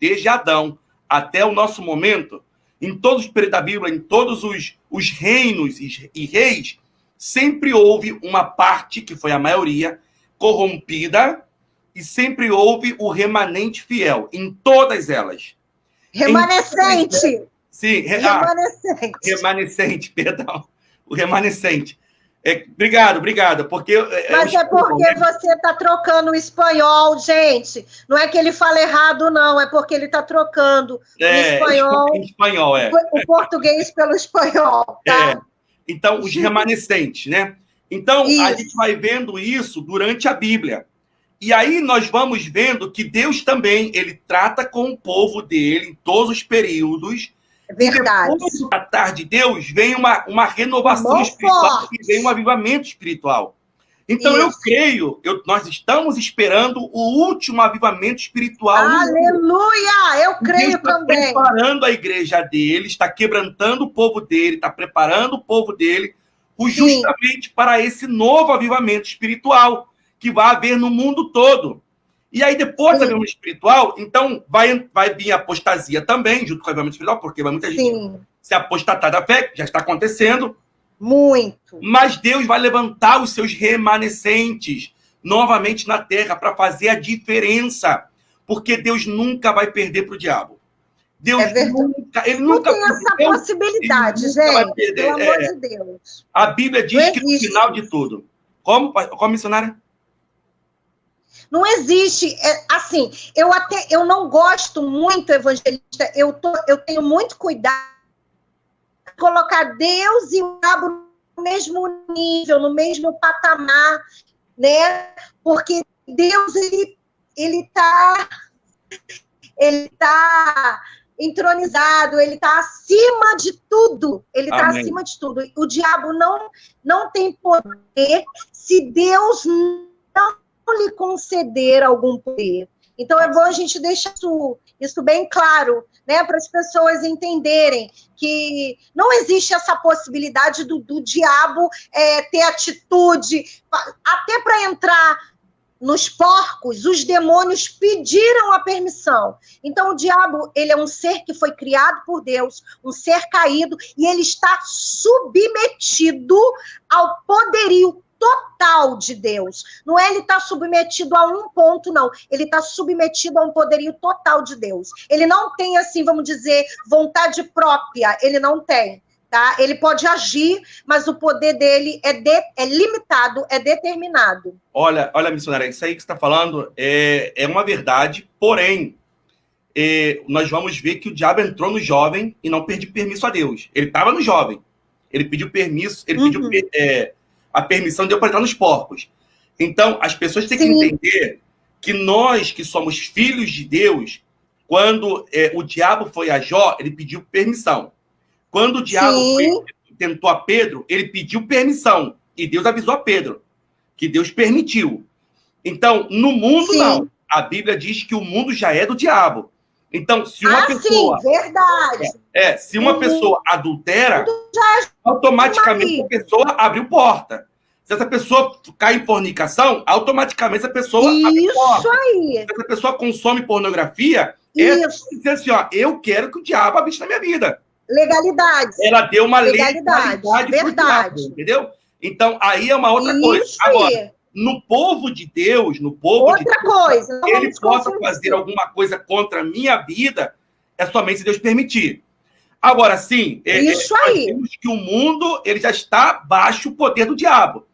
desde Adão até o nosso momento, em todos os períodos da Bíblia, em todos os reinos e reis, sempre houve uma parte, que foi a maioria, corrompida, e sempre houve o remanente fiel, em todas elas. Remanescente! Sim, remanescente, perdão. O remanescente. Obrigado, porque... Mas é porque você está trocando o espanhol, gente. Não é que ele fala errado, não. É porque ele está trocando o espanhol, o português pelo espanhol, tá? Então, os remanescentes, né? Então, a gente vai vendo isso durante a Bíblia. E aí nós vamos vendo que Deus também, ele trata com o povo dele em todos os períodos. É verdade. E depois do tratar de Deus, vem uma renovação espiritual e vem um avivamento espiritual. Então, eu creio, nós estamos esperando o último avivamento espiritual. Aleluia! Eu creio também. Está preparando a igreja dele, está quebrantando o povo dele, está preparando o povo dele justamente para esse novo avivamento espiritual que vai haver no mundo todo. E aí, depois do avivamento espiritual, então, vai vir a apostasia também, junto com o avivamento espiritual, porque vai muita gente se apostatar da fé, já está acontecendo. Muito. Mas Deus vai levantar os seus remanescentes novamente na terra para fazer a diferença. Porque Deus nunca vai perder para o diabo. Deus nunca tem essa possibilidade, gente. Pelo amor de Deus. A Bíblia diz que no final de tudo... Como missionária? Não existe, assim, eu não gosto muito, evangelista, eu tenho muito cuidado de colocar Deus e o diabo no mesmo nível, no mesmo patamar, né? Porque Deus, ele tá entronizado, ele está acima de tudo, ele está acima de tudo. O diabo não tem poder se Deus não lhe conceder algum poder. Então, é bom a gente deixar isso bem claro, né, para as pessoas entenderem que não existe essa possibilidade do diabo ter atitude, até para entrar nos porcos, os demônios pediram a permissão. Então, o diabo, ele é um ser que foi criado por Deus, um ser caído, e ele está submetido ao poderio total de Deus. Não é ele está submetido a um ponto, não. Ele está submetido a um poderio total de Deus. Ele não tem, assim, vamos dizer, vontade própria. Ele não tem. Tá? Ele pode agir, mas o poder dele é limitado, é determinado. Olha, missionária, isso aí que você está falando é uma verdade, porém, nós vamos ver que o diabo entrou no jovem e não pediu permisso a Deus. Ele estava no jovem. Ele pediu permisso, pediu a permissão de Deus para entrar nos porcos. Então, as pessoas têm que entender que nós, que somos filhos de Deus, quando o diabo foi a Jó, ele pediu permissão. Quando o diabo tentou a Pedro, ele pediu permissão. E Deus avisou a Pedro que Deus permitiu. Então, no mundo, não. A Bíblia diz que o mundo já é do diabo. Então, se uma pessoa... verdade. Se uma pessoa adultera, automaticamente a pessoa abriu porta. Se essa pessoa cai em fornicação, automaticamente essa pessoa abre porta. Isso aí. Se essa pessoa consome pornografia, ela diz assim, ó, eu quero que o diabo habite na minha vida. Legalidade. Ela deu uma legalidade. Verdade. Diabo, entendeu? Então, aí é uma outra coisa. Agora, no povo de Deus, ele possa fazer alguma coisa contra a minha vida, é somente se Deus permitir. Agora, sim, nós temos que o mundo ele já está baixo o poder do diabo.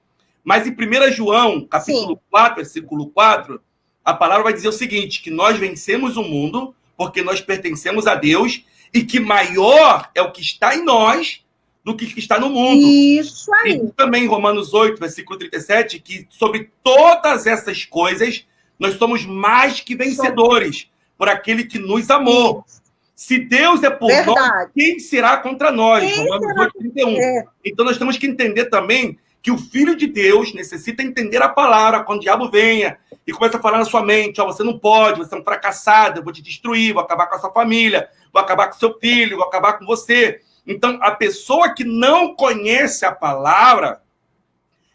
Mas em 1 João, capítulo 4, versículo 4, a palavra vai dizer o seguinte, que nós vencemos o mundo porque nós pertencemos a Deus e que maior é o que está em nós do que está no mundo. Isso aí. E também em Romanos 8, versículo 37, que sobre todas essas coisas nós somos mais que vencedores por aquele que nos amou. Isso. Se Deus é por nós, quem será contra nós? Romanos 8, 31. Então nós temos que entender também que o Filho de Deus necessita entender a palavra quando o diabo venha e começa a falar na sua mente, ó, você não pode, você é um fracassado, eu vou te destruir, vou acabar com a sua família, vou acabar com o seu filho, vou acabar com você. Então, a pessoa que não conhece a palavra,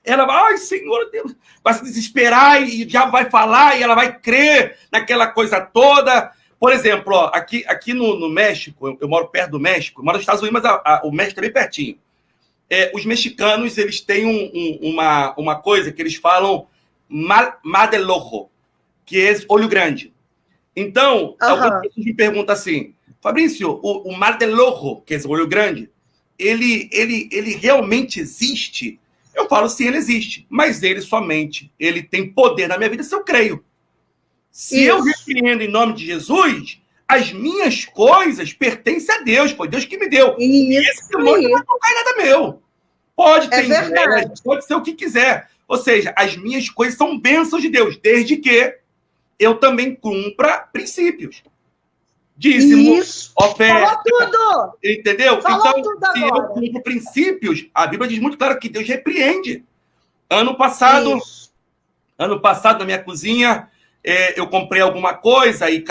ela vai, ai, Senhor Deus, vai se desesperar e o diabo vai falar e ela vai crer naquela coisa toda. Por exemplo, ó, aqui no México, eu moro perto do México, eu moro nos Estados Unidos, mas o México é bem pertinho. Os mexicanos, eles têm uma coisa que eles falam mal del ojo, que é olho grande. Então, algumas pessoas me perguntam assim, Fabrício, o mal del ojo, que é o olho grande, ele realmente existe? Eu falo, sim, ele existe. Mas ele tem poder na minha vida se eu creio. Se eu repreendo em nome de Jesus, as minhas coisas pertencem a Deus, foi Deus que me deu. E esse demônio não vai tocar em nada meu. Pode ter inveja, pode ser o que quiser. Ou seja, as minhas coisas são bênçãos de Deus, desde que eu também cumpra princípios. Dízimo, oferta. Falou tudo! Entendeu? Falou então, tudo se agora. Eu cumpro princípios, a Bíblia diz muito claro que Deus repreende. Ano passado, na minha cozinha, eu comprei alguma coisa e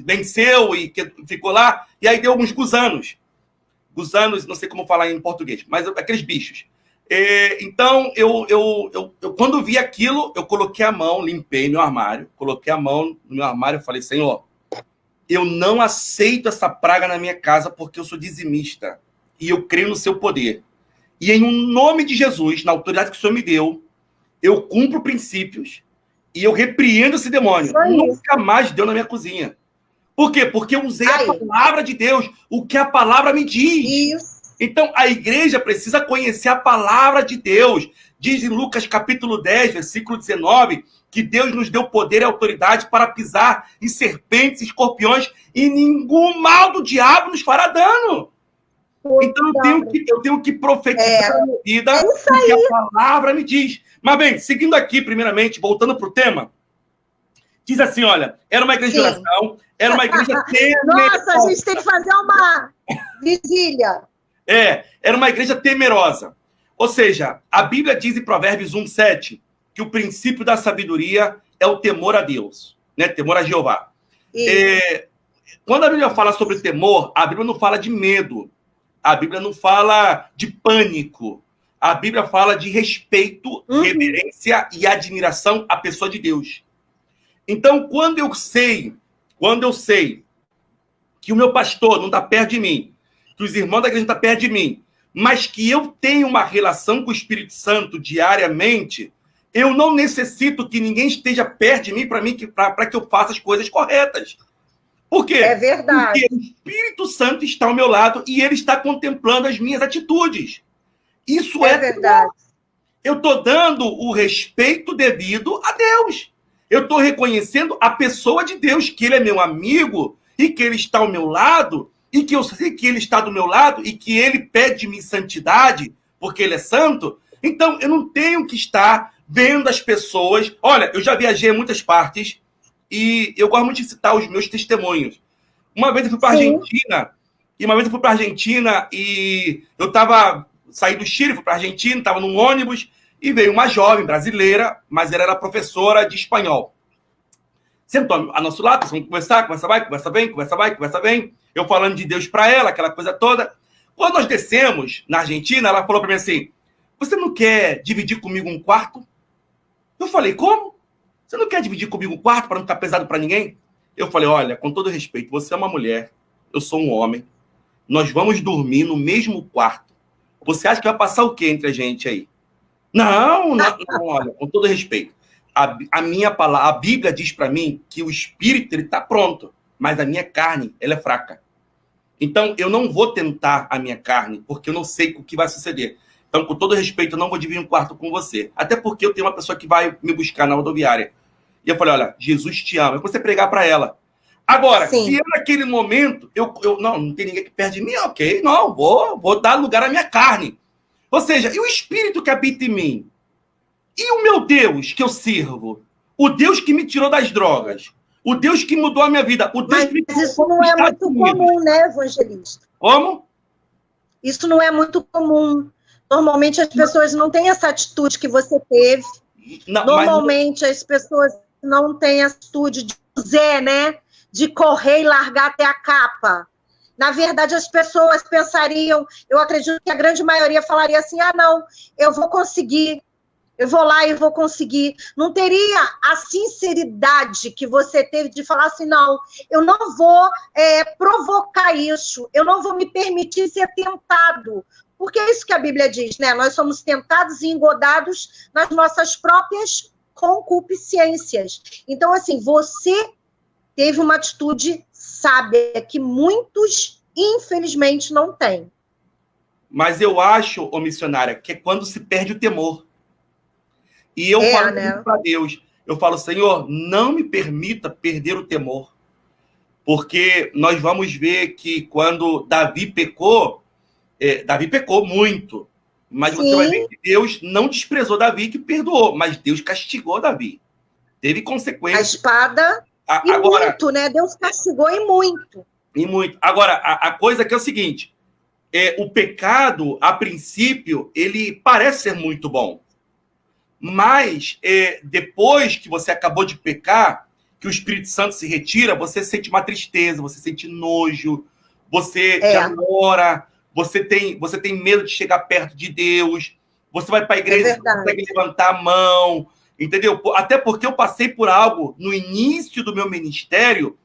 venceu e ficou lá, e aí deu alguns gusanos. Gusanos, não sei como falar em português, mas aqueles bichos. Então, eu quando vi aquilo, eu coloquei a mão, limpei meu armário, coloquei a mão no meu armário e falei, Senhor, eu não aceito essa praga na minha casa porque eu sou dizimista e eu creio no seu poder. E em nome de Jesus, na autoridade que o Senhor me deu, eu cumpro princípios e eu repreendo esse demônio. Nunca mais deu na minha cozinha. Por quê? Porque eu usei a palavra de Deus, o que a palavra me diz. Então, a igreja precisa conhecer a palavra de Deus. Diz em Lucas capítulo 10, versículo 19, que Deus nos deu poder e autoridade para pisar em serpentes e escorpiões e nenhum mal do diabo nos fará dano. Então, eu tenho que profetizar na minha vida o que a palavra me diz. Mas, bem, seguindo aqui, primeiramente, voltando para o tema, diz assim, olha, era uma igreja de oração, era uma igreja temerosa. Nossa, a gente tem que fazer uma vigília. Era uma igreja temerosa. Ou seja, a Bíblia diz em Provérbios 1:7 que o princípio da sabedoria é o temor a Deus, né? Temor a Jeová. Quando a Bíblia fala sobre temor, a Bíblia não fala de medo, a Bíblia não fala de pânico, a Bíblia fala de respeito, reverência e admiração à pessoa de Deus. Então, quando eu sei que o meu pastor não está perto de mim, que os irmãos da igreja não estão perto de mim, mas que eu tenho uma relação com o Espírito Santo diariamente, eu não necessito que ninguém esteja perto de mim para que eu faça as coisas corretas. Por quê? É verdade. Porque o Espírito Santo está ao meu lado e ele está contemplando as minhas atitudes. Isso é verdade. Eu estou dando o respeito devido a Deus. Eu estou reconhecendo a pessoa de Deus, que ele é meu amigo e que ele está ao meu lado, e que eu sei que ele está do meu lado e que ele pede de mim santidade, porque ele é santo. Então, eu não tenho que estar vendo as pessoas. Olha, eu já viajei em muitas partes e eu gosto muito de citar os meus testemunhos. Uma vez eu fui para a Argentina, e eu saí do Chile, fui para a Argentina, estava num ônibus, e veio uma jovem brasileira, mas ela era professora de espanhol. Sentou ao nosso lado, vamos conversar, conversa vai, conversa vem, conversa vai, conversa vem. Eu falando de Deus para ela, aquela coisa toda. Quando nós descemos na Argentina, ela falou para mim assim, você não quer dividir comigo um quarto? Eu falei, como? Você não quer dividir comigo um quarto para não ficar pesado para ninguém? Eu falei, olha, com todo respeito, você é uma mulher, eu sou um homem, nós vamos dormir no mesmo quarto. Você acha que vai passar o quê entre a gente aí? Não, olha, com todo respeito. A minha palavra, a Bíblia diz para mim que o espírito ele está pronto, mas a minha carne ela é fraca. Então, eu não vou tentar a minha carne, porque eu não sei o que vai suceder. Então, com todo respeito, eu não vou dividir um quarto com você. Até porque eu tenho uma pessoa que vai me buscar na rodoviária. E eu falei, olha, Jesus te ama. Eu comecei a pregar para ela. Agora, se eu naquele momento, não tem ninguém que perde de mim, ok, não, vou dar lugar à minha carne. Ou seja, e o espírito que habita em mim? E o meu Deus que eu sirvo? O Deus que me tirou das drogas? O Deus que mudou a minha vida? O Deus que Mas isso não é muito comum, né, evangelista? Como? Isso não é muito comum. Normalmente as pessoas não têm essa atitude que você teve. Normalmente as pessoas não têm a atitude de Zé, né? De correr e largar até a capa. Na verdade, as pessoas pensariam, eu acredito que a grande maioria falaria assim, não, eu vou conseguir, eu vou lá e vou conseguir. Não teria a sinceridade que você teve de falar assim, não, eu não vou provocar isso, eu não vou me permitir ser tentado. Porque é isso que a Bíblia diz, né? Nós somos tentados e engodados nas nossas próprias concupiscências. Então, assim, você teve uma atitude sábia que muitos, infelizmente, não têm. Mas eu acho, ô missionária, que é quando se perde o temor. E eu falo para Deus, eu falo, Senhor, não me permita perder o temor. Porque nós vamos ver que quando Davi pecou muito. Mas você vai ver que Deus não desprezou Davi, que perdoou, mas Deus castigou Davi. Teve consequências. A espada agora, muito, né? Deus castigou e muito. E muito. Agora, a coisa que é o seguinte, o pecado, a princípio, ele parece ser muito bom. Mas, depois que você acabou de pecar, que o Espírito Santo se retira, você sente uma tristeza, você sente nojo, você já ora, você tem medo de chegar perto de Deus, você vai para a igreja e não consegue levantar a mão, entendeu? Até porque eu passei por algo no início do meu ministério,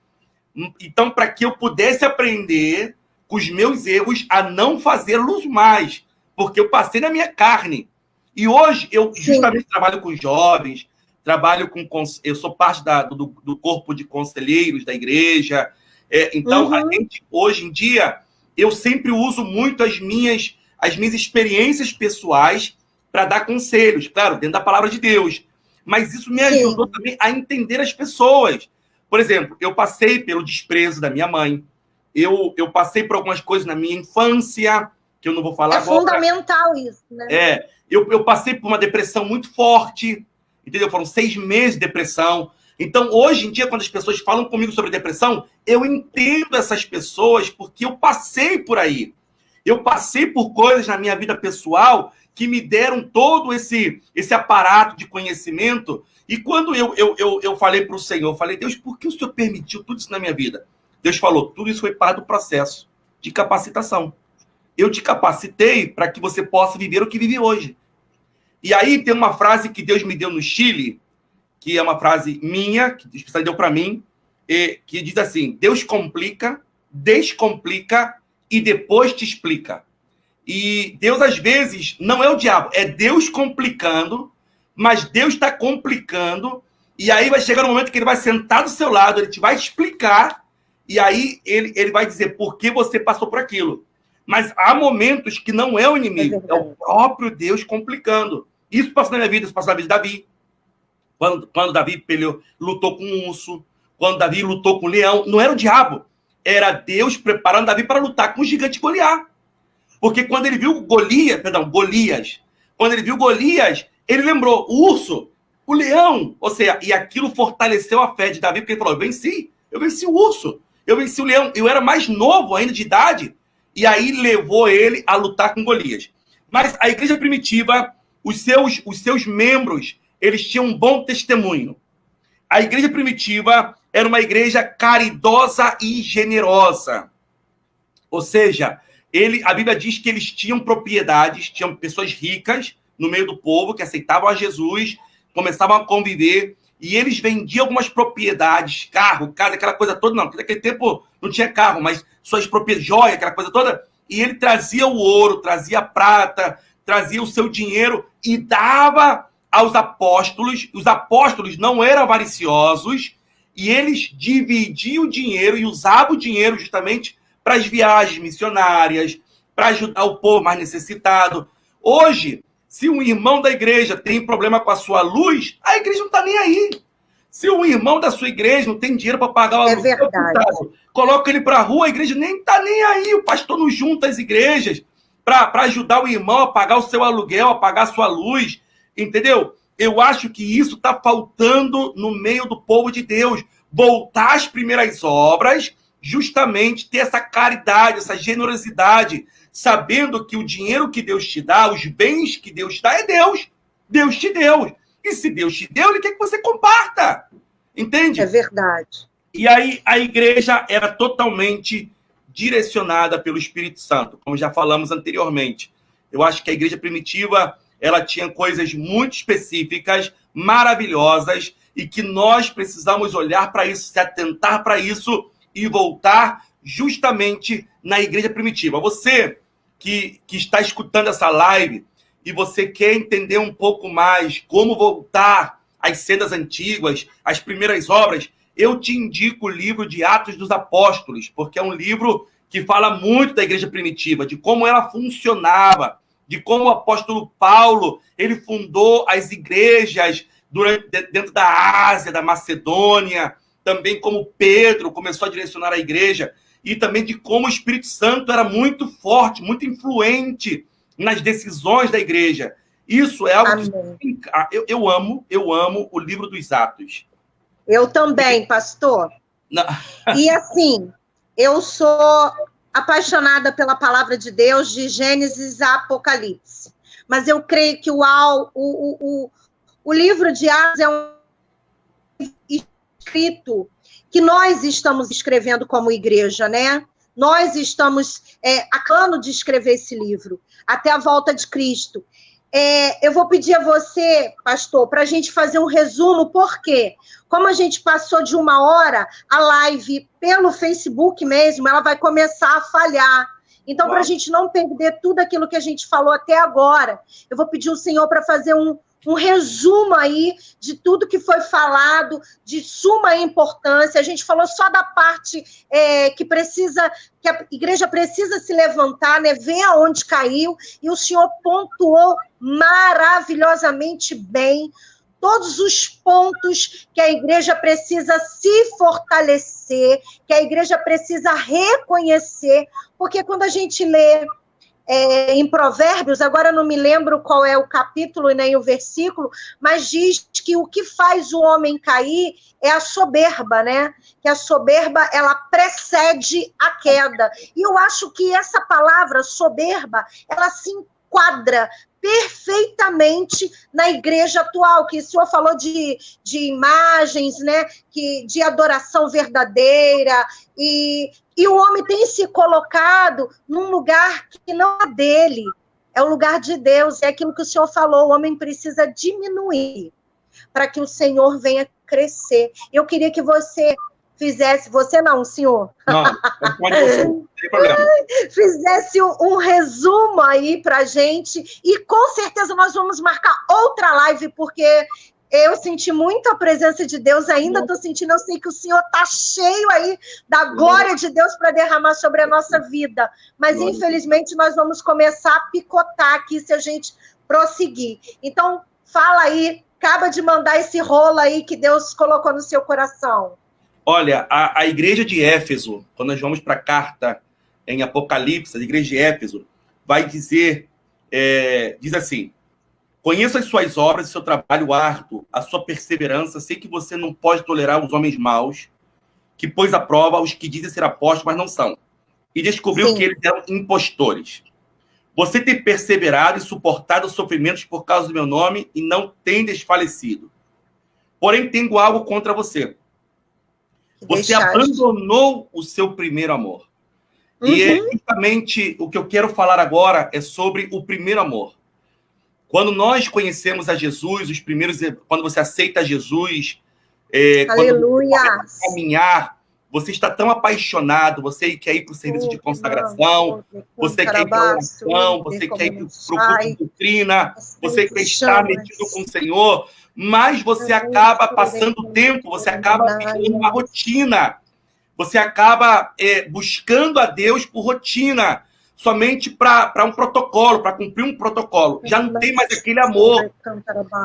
então, para que eu pudesse aprender com os meus erros a não fazê-los mais, porque eu passei na minha carne. E hoje eu justamente trabalho com jovens, eu sou parte do corpo de conselheiros da igreja. Então, a gente, hoje em dia, eu sempre uso muito as minhas experiências pessoais para dar conselhos, claro, dentro da palavra de Deus. Mas isso me ajudou também a entender as pessoas. Por exemplo, eu passei pelo desprezo da minha mãe, eu passei por algumas coisas na minha infância, que eu não vou falar agora. É fundamental isso, né? Eu passei por uma depressão muito forte, entendeu? Foram 6 meses de depressão. Então, hoje em dia, quando as pessoas falam comigo sobre depressão, eu entendo essas pessoas porque eu passei por aí. Eu passei por coisas na minha vida pessoal que me deram todo esse aparato de conhecimento. E quando eu falei para o Senhor, eu falei, Deus, por que o Senhor permitiu tudo isso na minha vida? Deus falou, tudo isso foi parte do processo de capacitação. Eu te capacitei para que você possa viver o que vive hoje. E aí tem uma frase que Deus me deu no Chile, que é uma frase minha, que Deus deu para mim, que diz assim, Deus complica, descomplica e depois te explica. E Deus, às vezes, não é o diabo, é Deus complicando, mas Deus está complicando, e aí vai chegar um momento que ele vai sentar do seu lado, ele te vai explicar, e aí ele vai dizer por que você passou por aquilo. Mas há momentos que não é o inimigo, é o próprio Deus complicando. Isso passou na minha vida, isso passou na vida de Davi. Quando Davi lutou com um urso, quando Davi lutou com um leão, não era o diabo, era Deus preparando Davi para lutar com o gigante Goliat. Porque quando ele viu Golias, quando ele viu Golias, ele lembrou o urso, o leão, ou seja, e aquilo fortaleceu a fé de Davi, porque ele falou, eu venci o urso, eu venci o leão, eu era mais novo ainda de idade, e aí levou ele a lutar com Golias. Mas a igreja primitiva, os seus membros, eles tinham um bom testemunho. A igreja primitiva era uma igreja caridosa e generosa. Ou seja, a Bíblia diz que eles tinham propriedades, tinham pessoas ricas no meio do povo que aceitavam a Jesus, começavam a conviver, e eles vendiam algumas propriedades, carro, casa, aquela coisa toda, não, porque naquele tempo não tinha carro, mas suas propriedades, joia, aquela coisa toda, e ele trazia o ouro, trazia a prata, trazia o seu dinheiro e dava aos apóstolos. Os apóstolos não eram avariciosos e eles dividiam o dinheiro e usavam o dinheiro justamente para as viagens missionárias, para ajudar o povo mais necessitado. Hoje, se um irmão da igreja tem problema com a sua luz, a igreja não está nem aí. Se um irmão da sua igreja não tem dinheiro para pagar o aluguel, coloca ele para a rua, a igreja nem está nem aí. O pastor não junta as igrejas para ajudar o irmão a pagar o seu aluguel, a pagar a sua luz, entendeu? Eu acho que isso está faltando no meio do povo de Deus. Voltar às primeiras obras, justamente ter essa caridade, essa generosidade, sabendo que o dinheiro que Deus te dá, os bens que Deus te dá, é Deus. Deus te deu. E se Deus te deu, Ele quer que você comparta. Entende? É verdade. E aí a igreja era totalmente direcionada pelo Espírito Santo, como já falamos anteriormente. Eu acho que a igreja primitiva, ela tinha coisas muito específicas, maravilhosas, e que nós precisamos olhar para isso, se atentar para isso e voltar justamente na igreja primitiva. Você que está escutando essa live e você quer entender um pouco mais como voltar às sendas antigas, às primeiras obras, eu te indico o livro de Atos dos Apóstolos, porque é um livro que fala muito da igreja primitiva, de como ela funcionava, de como o apóstolo Paulo ele fundou as igrejas dentro da Ásia, da Macedônia, também como Pedro começou a direcionar a igreja, e também de como o Espírito Santo era muito forte, muito influente nas decisões da igreja. Isso é algo que eu amo o livro dos Atos. Eu também, pastor. Não. E assim, eu sou apaixonada pela palavra de Deus, de Gênesis a Apocalipse. Mas eu creio que o livro de Atos é um escrito que nós estamos escrevendo como igreja, né? Nós estamos acabando de escrever esse livro, até a volta de Cristo. Eu vou pedir a você, pastor, para a gente fazer um resumo, porque como a gente passou de 1 hora, a live pelo Facebook mesmo, ela vai começar a falhar. Então, para a gente não perder tudo aquilo que a gente falou até agora, eu vou pedir ao Senhor para fazer um resumo aí de tudo que foi falado, de suma importância. A gente falou só da parte que a igreja precisa se levantar, né? Ver aonde caiu, e o Senhor pontuou maravilhosamente bem todos os pontos que a igreja precisa se fortalecer, que a igreja precisa reconhecer, porque quando a gente lê em Provérbios, agora eu não me lembro qual é o capítulo nem o versículo, mas diz que o que faz o homem cair é a soberba, né? Que a soberba, ela precede a queda. E eu acho que essa palavra soberba, ela se enquadra perfeitamente na igreja atual, que o senhor falou de imagens, né, de adoração verdadeira, e o homem tem se colocado num lugar que não é dele, é o lugar de Deus, é aquilo que o senhor falou, o homem precisa diminuir para que o Senhor venha crescer. Eu queria que você fizesse, você não, senhor. Não tem problema. Fizesse um resumo aí pra gente, e com certeza nós vamos marcar outra live, porque eu senti muito a presença de Deus, ainda estou sentindo, eu sei que o Senhor está cheio aí da glória de Deus para derramar sobre a nossa vida, mas infelizmente nós vamos começar a picotar aqui se a gente prosseguir. Então, fala aí, acaba de mandar esse rolo aí que Deus colocou no seu coração. Olha, a igreja de Éfeso, quando nós vamos para a carta em Apocalipse, a igreja de Éfeso vai dizer, diz assim: conheço as suas obras e seu trabalho árduo, a sua perseverança, sei que você não pode tolerar os homens maus, que pôs à prova os que dizem ser apóstolos, mas não são, e descobriu que eles eram impostores. Você tem perseverado e suportado os sofrimentos por causa do meu nome e não tem desfalecido. Porém, tenho algo contra você. Você abandonou o seu primeiro amor. E é justamente o que eu quero falar agora é sobre o primeiro amor. Quando nós conhecemos a Jesus, quando você aceita Jesus, aleluia, quando você caminhar, você está tão apaixonado, você quer ir para o serviço de consagração, você quer ir para a oração, você quer ir para o culto de doutrina, você quer estar metido com o Senhor, mas você acaba passando tempo, você acaba vivendo uma rotina, você acaba buscando a Deus por rotina, somente para um protocolo, para cumprir um protocolo. Já não tem mais aquele amor.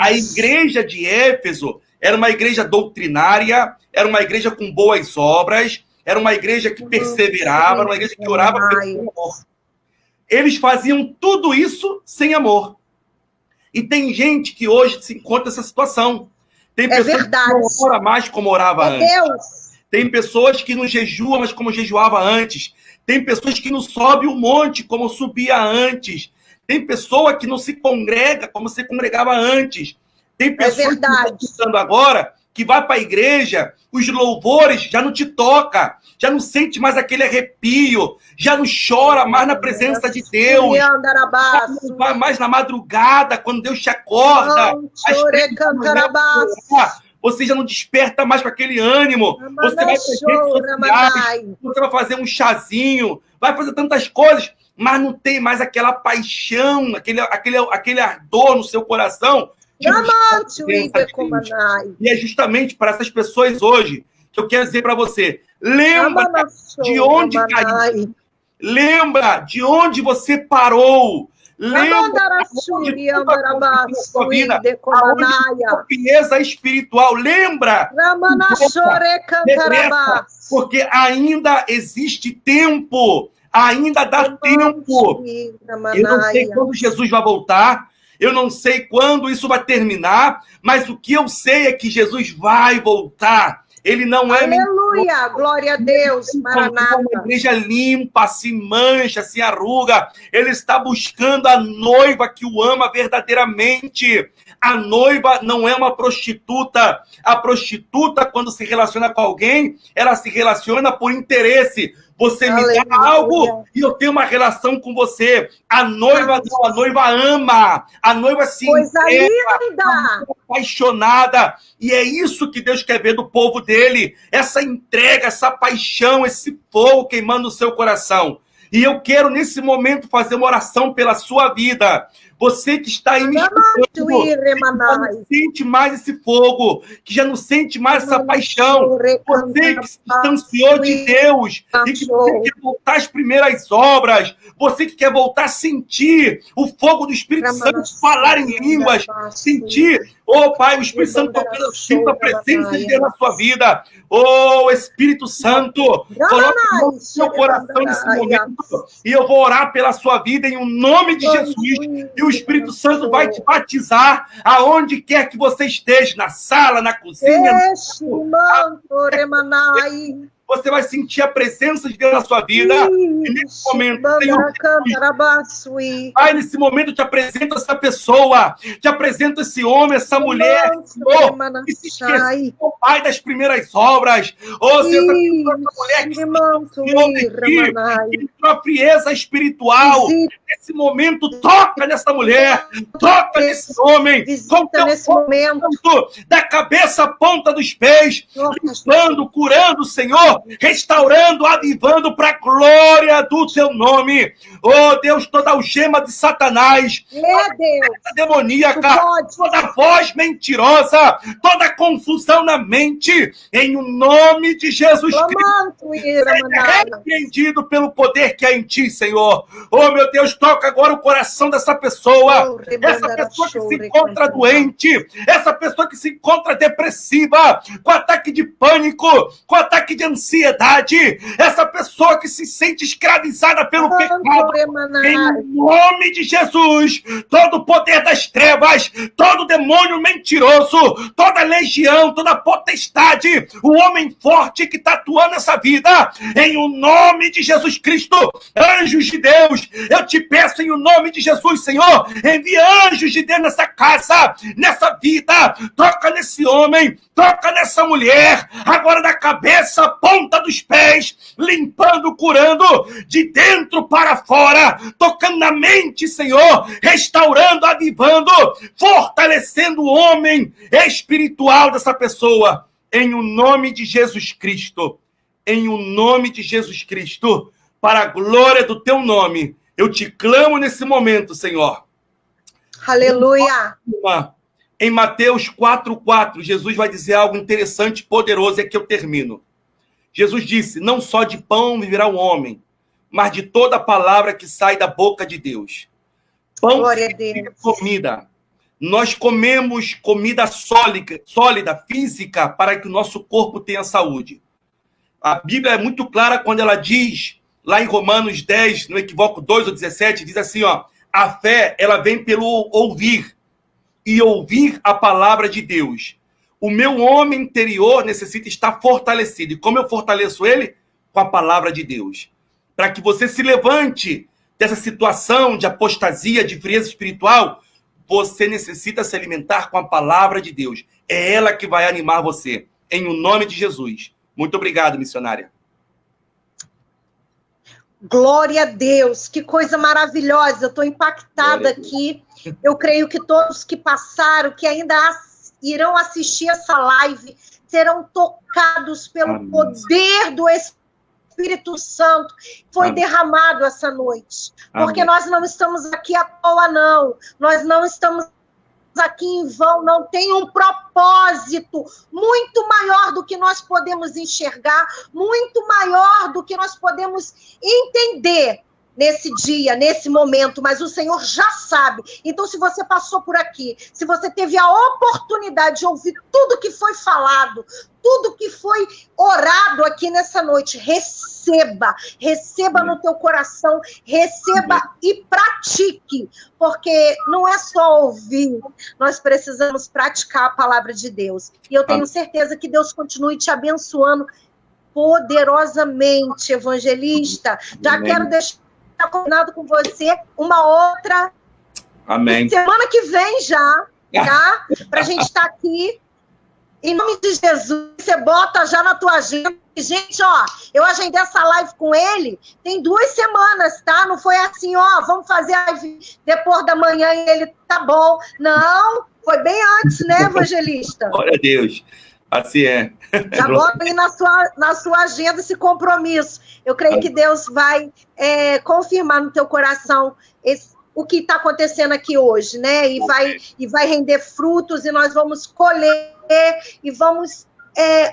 A igreja de Éfeso era uma igreja doutrinária, era uma igreja com boas obras, era uma igreja que perseverava, era uma igreja que orava pelo amor. Eles faziam tudo isso sem amor. E tem gente que hoje se encontra nessa situação. Tem pessoas que não oram mais como orava antes. Deus. Tem pessoas que não jejuam, mas como jejuava antes. Tem pessoas que não sobe o monte como subia antes. Tem pessoa que não se congrega como se congregava antes. Tem pessoas que estão escutando agora que vai para a igreja, os louvores já não te toca, já não sente mais aquele arrepio, já não chora mais na presença de Deus, não vai mais na madrugada, quando Deus te acorda, você já não desperta mais com aquele ânimo, você vai você vai fazer um chazinho, vai fazer tantas coisas, mas não tem mais aquela paixão, aquele ardor no seu coração. E é justamente para essas pessoas hoje que eu quero dizer para você, lembra de onde caiu. Lembra de onde você parou. Lembra a frieza espiritual. Lembra? Porque ainda existe tempo. Ainda dá tempo. Eu não sei quando Jesus vai voltar. Eu não sei quando isso vai terminar. Mas o que eu sei é que Jesus vai voltar. Ele não é... Aleluia! Glória a Deus! Maranata! Uma igreja limpa, se mancha, se arruga. Ele está buscando a noiva que o ama verdadeiramente. A noiva não é uma prostituta. A prostituta, quando se relaciona com alguém, ela se relaciona por interesse. Você me dá algo e eu tenho uma relação com você. A noiva não, a noiva ama. A noiva se entrega, apaixonada. E é isso que Deus quer ver do povo dele. Essa entrega, essa paixão, esse fogo queimando no seu coração. E eu quero, nesse momento, fazer uma oração pela sua vida. Você que está aí me escutando, que já não sente mais esse fogo, que já não sente mais essa paixão. Você que se distanciou de Deus e que você quer voltar às primeiras obras. Você que quer voltar a sentir o fogo do Espírito Santo, falar em línguas, sentir, Pai, o Espírito Santo tocando a presença de Deus na sua vida. Espírito Santo, coloque no seu coração nesse momento e eu vou orar pela sua vida em nome de Jesus. E o Espírito Santo vai te batizar aonde quer que você esteja, na sala, na cozinha. Você vai sentir a presença de Deus na sua vida. E nesse momento, Senhor, Pai, nesse momento eu te apresento essa pessoa, te apresento esse homem, essa mulher, Senhor, que se esqueceu, Pai, das primeiras obras. Senhor, essa mulher que se esqueceu de uma frieza espiritual. Nesse momento, toca nessa mulher, toca nesse homem, com teu momento, da cabeça à ponta dos pés, limpando, curando, Senhor, restaurando, avivando para a glória do teu nome. Deus, toda algema de Satanás, toda demoníaca, toda voz mentirosa, toda confusão na mente, em nome de Jesus Cristo, seja repreendido pelo poder que há em ti, Senhor. Meu Deus, toca agora o coração dessa pessoa, essa pessoa que se encontra doente, essa pessoa que se encontra depressiva, com ataque de pânico, com ataque de ansiedade, essa pessoa que se sente escravizada pelo pecado, em nome de Jesus, todo o poder das trevas, todo demônio mentiroso, toda legião, toda potestade, o homem forte que está atuando nessa vida, em o nome de Jesus Cristo, anjos de Deus, eu te peço em o nome de Jesus, Senhor, envia anjos de Deus nessa casa, nessa vida, toca nesse homem, toca nessa mulher, agora da cabeça, ponta dos pés, limpando, curando, de dentro para fora, tocando na mente, Senhor, restaurando, avivando, fortalecendo o homem espiritual dessa pessoa, em o nome de Jesus Cristo, em o nome de Jesus Cristo, para a glória do teu nome, eu te clamo nesse momento, Senhor. Aleluia! Em Mateus 4:4, Jesus vai dizer algo interessante e poderoso, é que eu termino. Jesus disse, não só de pão viverá o homem, mas de toda palavra que sai da boca de Deus. Pão é comida. Nós comemos comida sólida, física, para que o nosso corpo tenha saúde. A Bíblia é muito clara quando ela diz, lá em Romanos 10, no equívoco 2 ou 17, diz assim, a fé, ela vem pelo ouvir, e ouvir a palavra de Deus. O meu homem interior necessita estar fortalecido. E como eu fortaleço ele? Com a palavra de Deus. Para que você se levante dessa situação de apostasia, de frieza espiritual, você necessita se alimentar com a palavra de Deus. É ela que vai animar você. Em o nome de Jesus. Muito obrigado, missionária. Glória a Deus, que coisa maravilhosa, eu estou impactada aqui, eu creio que todos que passaram, que ainda irão assistir essa live, serão tocados pelo poder do Espírito Santo, que foi derramado essa noite, porque nós não estamos aqui à toa não, nós não estamos aqui em vão, não tem um propósito muito maior do que nós podemos enxergar, muito maior do que nós podemos entender nesse dia, nesse momento, mas o Senhor já sabe. Então, se você passou por aqui, se você teve a oportunidade de ouvir tudo que foi falado, tudo que foi orado aqui nessa noite, receba no teu coração, receba e pratique, porque não é só ouvir, nós precisamos praticar a palavra de Deus. E eu tenho certeza que Deus continue te abençoando poderosamente, evangelista. Já quero deixar combinado com você uma outra semana que vem já, tá? Para a gente estar aqui. Em nome de Jesus, você bota já na tua agenda. Gente, ó, eu agendei essa live com ele tem 2 semanas, tá? Não foi assim, ó, vamos fazer a live depois da manhã e ele tá bom. Não, foi bem antes, né, evangelista? Glória a Deus. Assim é. Já bota aí na sua agenda esse compromisso. Eu creio que Deus vai confirmar no teu coração o que está acontecendo aqui hoje, né? E vai render frutos, e nós vamos colher e vamos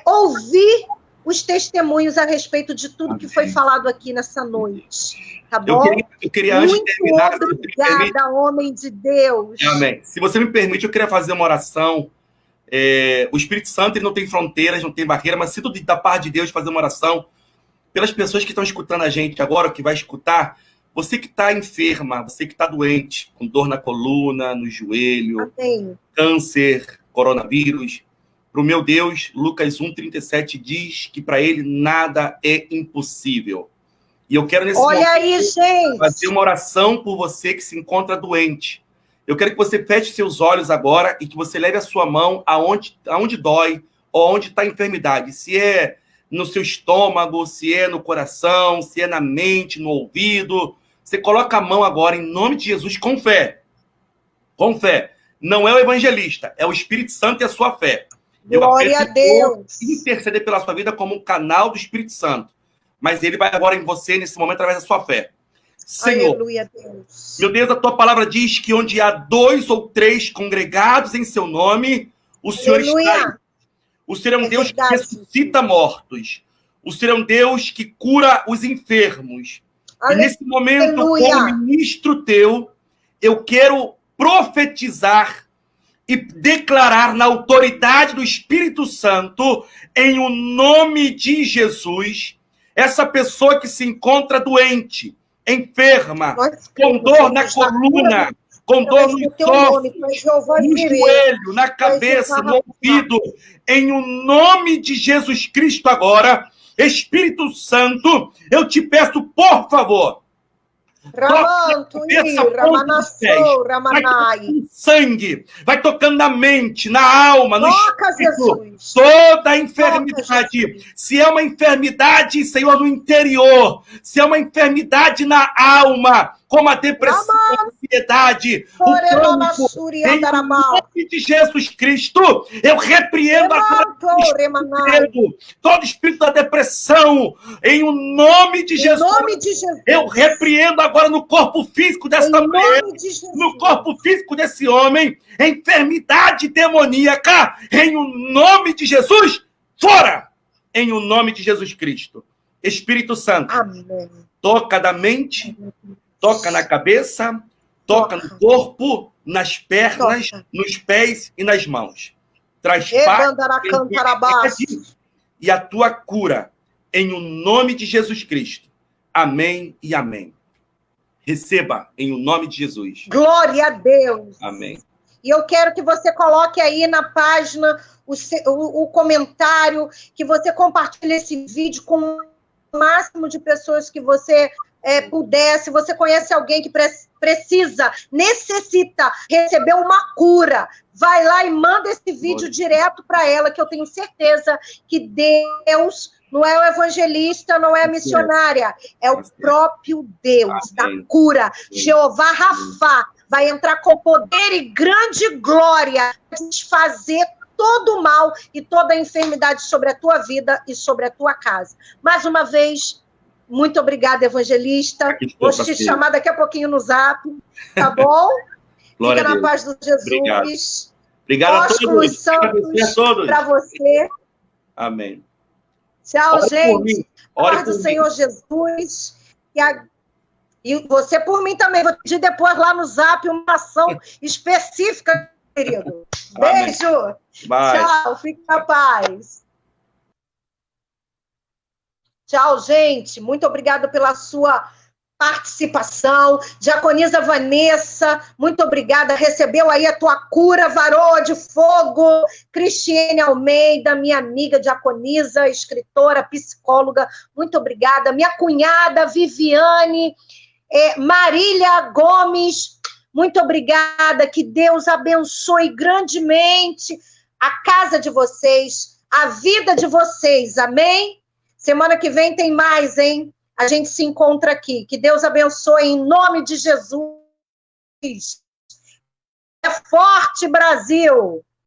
ouvir os testemunhos a respeito de tudo que foi falado aqui nessa noite. Tá bom? Eu queria antes de terminar... Muito obrigada, homem de Deus. Amém. Se você me permite, eu queria fazer uma oração. O Espírito Santo, ele não tem fronteiras, não tem barreira, mas sinto da parte de Deus fazer uma oração pelas pessoas que estão escutando a gente agora, que vai escutar. Você que está enferma, você que está doente, com dor na coluna, no joelho, câncer, coronavírus. Para o meu Deus, Lucas 1,37 diz que para ele nada é impossível. E eu quero nesse momento fazer uma oração por você que se encontra doente. Eu quero que você feche seus olhos agora e que você leve a sua mão aonde dói ou onde está a enfermidade. Se é no seu estômago, se é no coração, se é na mente, no ouvido. Você coloca a mão agora em nome de Jesus com fé. Com fé. Não é o evangelista, é o Espírito Santo e a sua fé. Glória a Deus. Interceder pela sua vida como um canal do Espírito Santo. Mas ele vai agora em você, nesse momento, através da sua fé. Senhor, aleluia, Deus. Meu Deus, a tua palavra diz que onde há 2 ou 3 congregados em seu nome, o Senhor está aí. O Senhor é um Deus que ressuscita mortos. O Senhor é um Deus que cura os enfermos. E nesse momento, como ministro teu, eu quero profetizar e declarar na autoridade do Espírito Santo, em o nome de Jesus, essa pessoa que se encontra doente, enferma, com dor na coluna, com dor no estômago, no joelho, na cabeça, no ouvido, em o nome de Jesus Cristo agora, Espírito Santo, eu te peço, por favor, sangue, vai tocando na mente, na alma, no espírito, toda a enfermidade. Se é uma enfermidade, Senhor, no interior, se é uma enfermidade na alma, como a depressão, a ansiedade, o pânico, em nome de Jesus Cristo, eu repreendo agora todo espírito da depressão, em o nome de Jesus. Eu repreendo agora no corpo físico dessa mulher, no corpo físico desse homem, enfermidade demoníaca, em o nome de Jesus, fora! Em o nome de Jesus Cristo. Espírito Santo, amém. Toca da mente, toca na cabeça, toca no corpo, nas pernas, nos pés e nas mãos. Traz paz e a tua cura, em o nome de Jesus Cristo. Amém e amém. Receba em o nome de Jesus. Glória a Deus. Amém. E eu quero que você coloque aí na página o comentário, que você compartilhe esse vídeo com o máximo de pessoas que você puder. Se você conhece alguém que necessita receber uma cura, vai lá e manda esse vídeo direto para ela, que eu tenho certeza que Deus... Não é o evangelista, não é a missionária, é o próprio Deus da cura. Jeová Rafá vai entrar com poder e grande glória para desfazer todo o mal e toda a enfermidade sobre a tua vida e sobre a tua casa. Mais uma vez, muito obrigada, evangelista. Vou te chamar daqui a pouquinho no Zap, tá bom? Glória Fica a na Deus. paz do Jesus. Obrigado. Obrigado a todos. Para você. Amém. Tchau, Ore gente. Ore Paz do Senhor Jesus. E você por mim também. Vou pedir depois lá no Zap uma ação específica, querido. Beijo. Bye. Tchau. Fique na paz. Tchau, gente. Muito obrigada pela sua participação. Diaconisa Vanessa, muito obrigada. Recebeu aí a tua cura, varoa de fogo. Cristiane Almeida, minha amiga diaconisa, escritora, psicóloga, muito obrigada. Minha cunhada Viviane, Marília Gomes, muito obrigada. Que Deus abençoe grandemente a casa de vocês, a vida de vocês. Amém? Semana que vem tem mais, hein? A gente se encontra aqui. Que Deus abençoe em nome de Jesus. É forte, Brasil!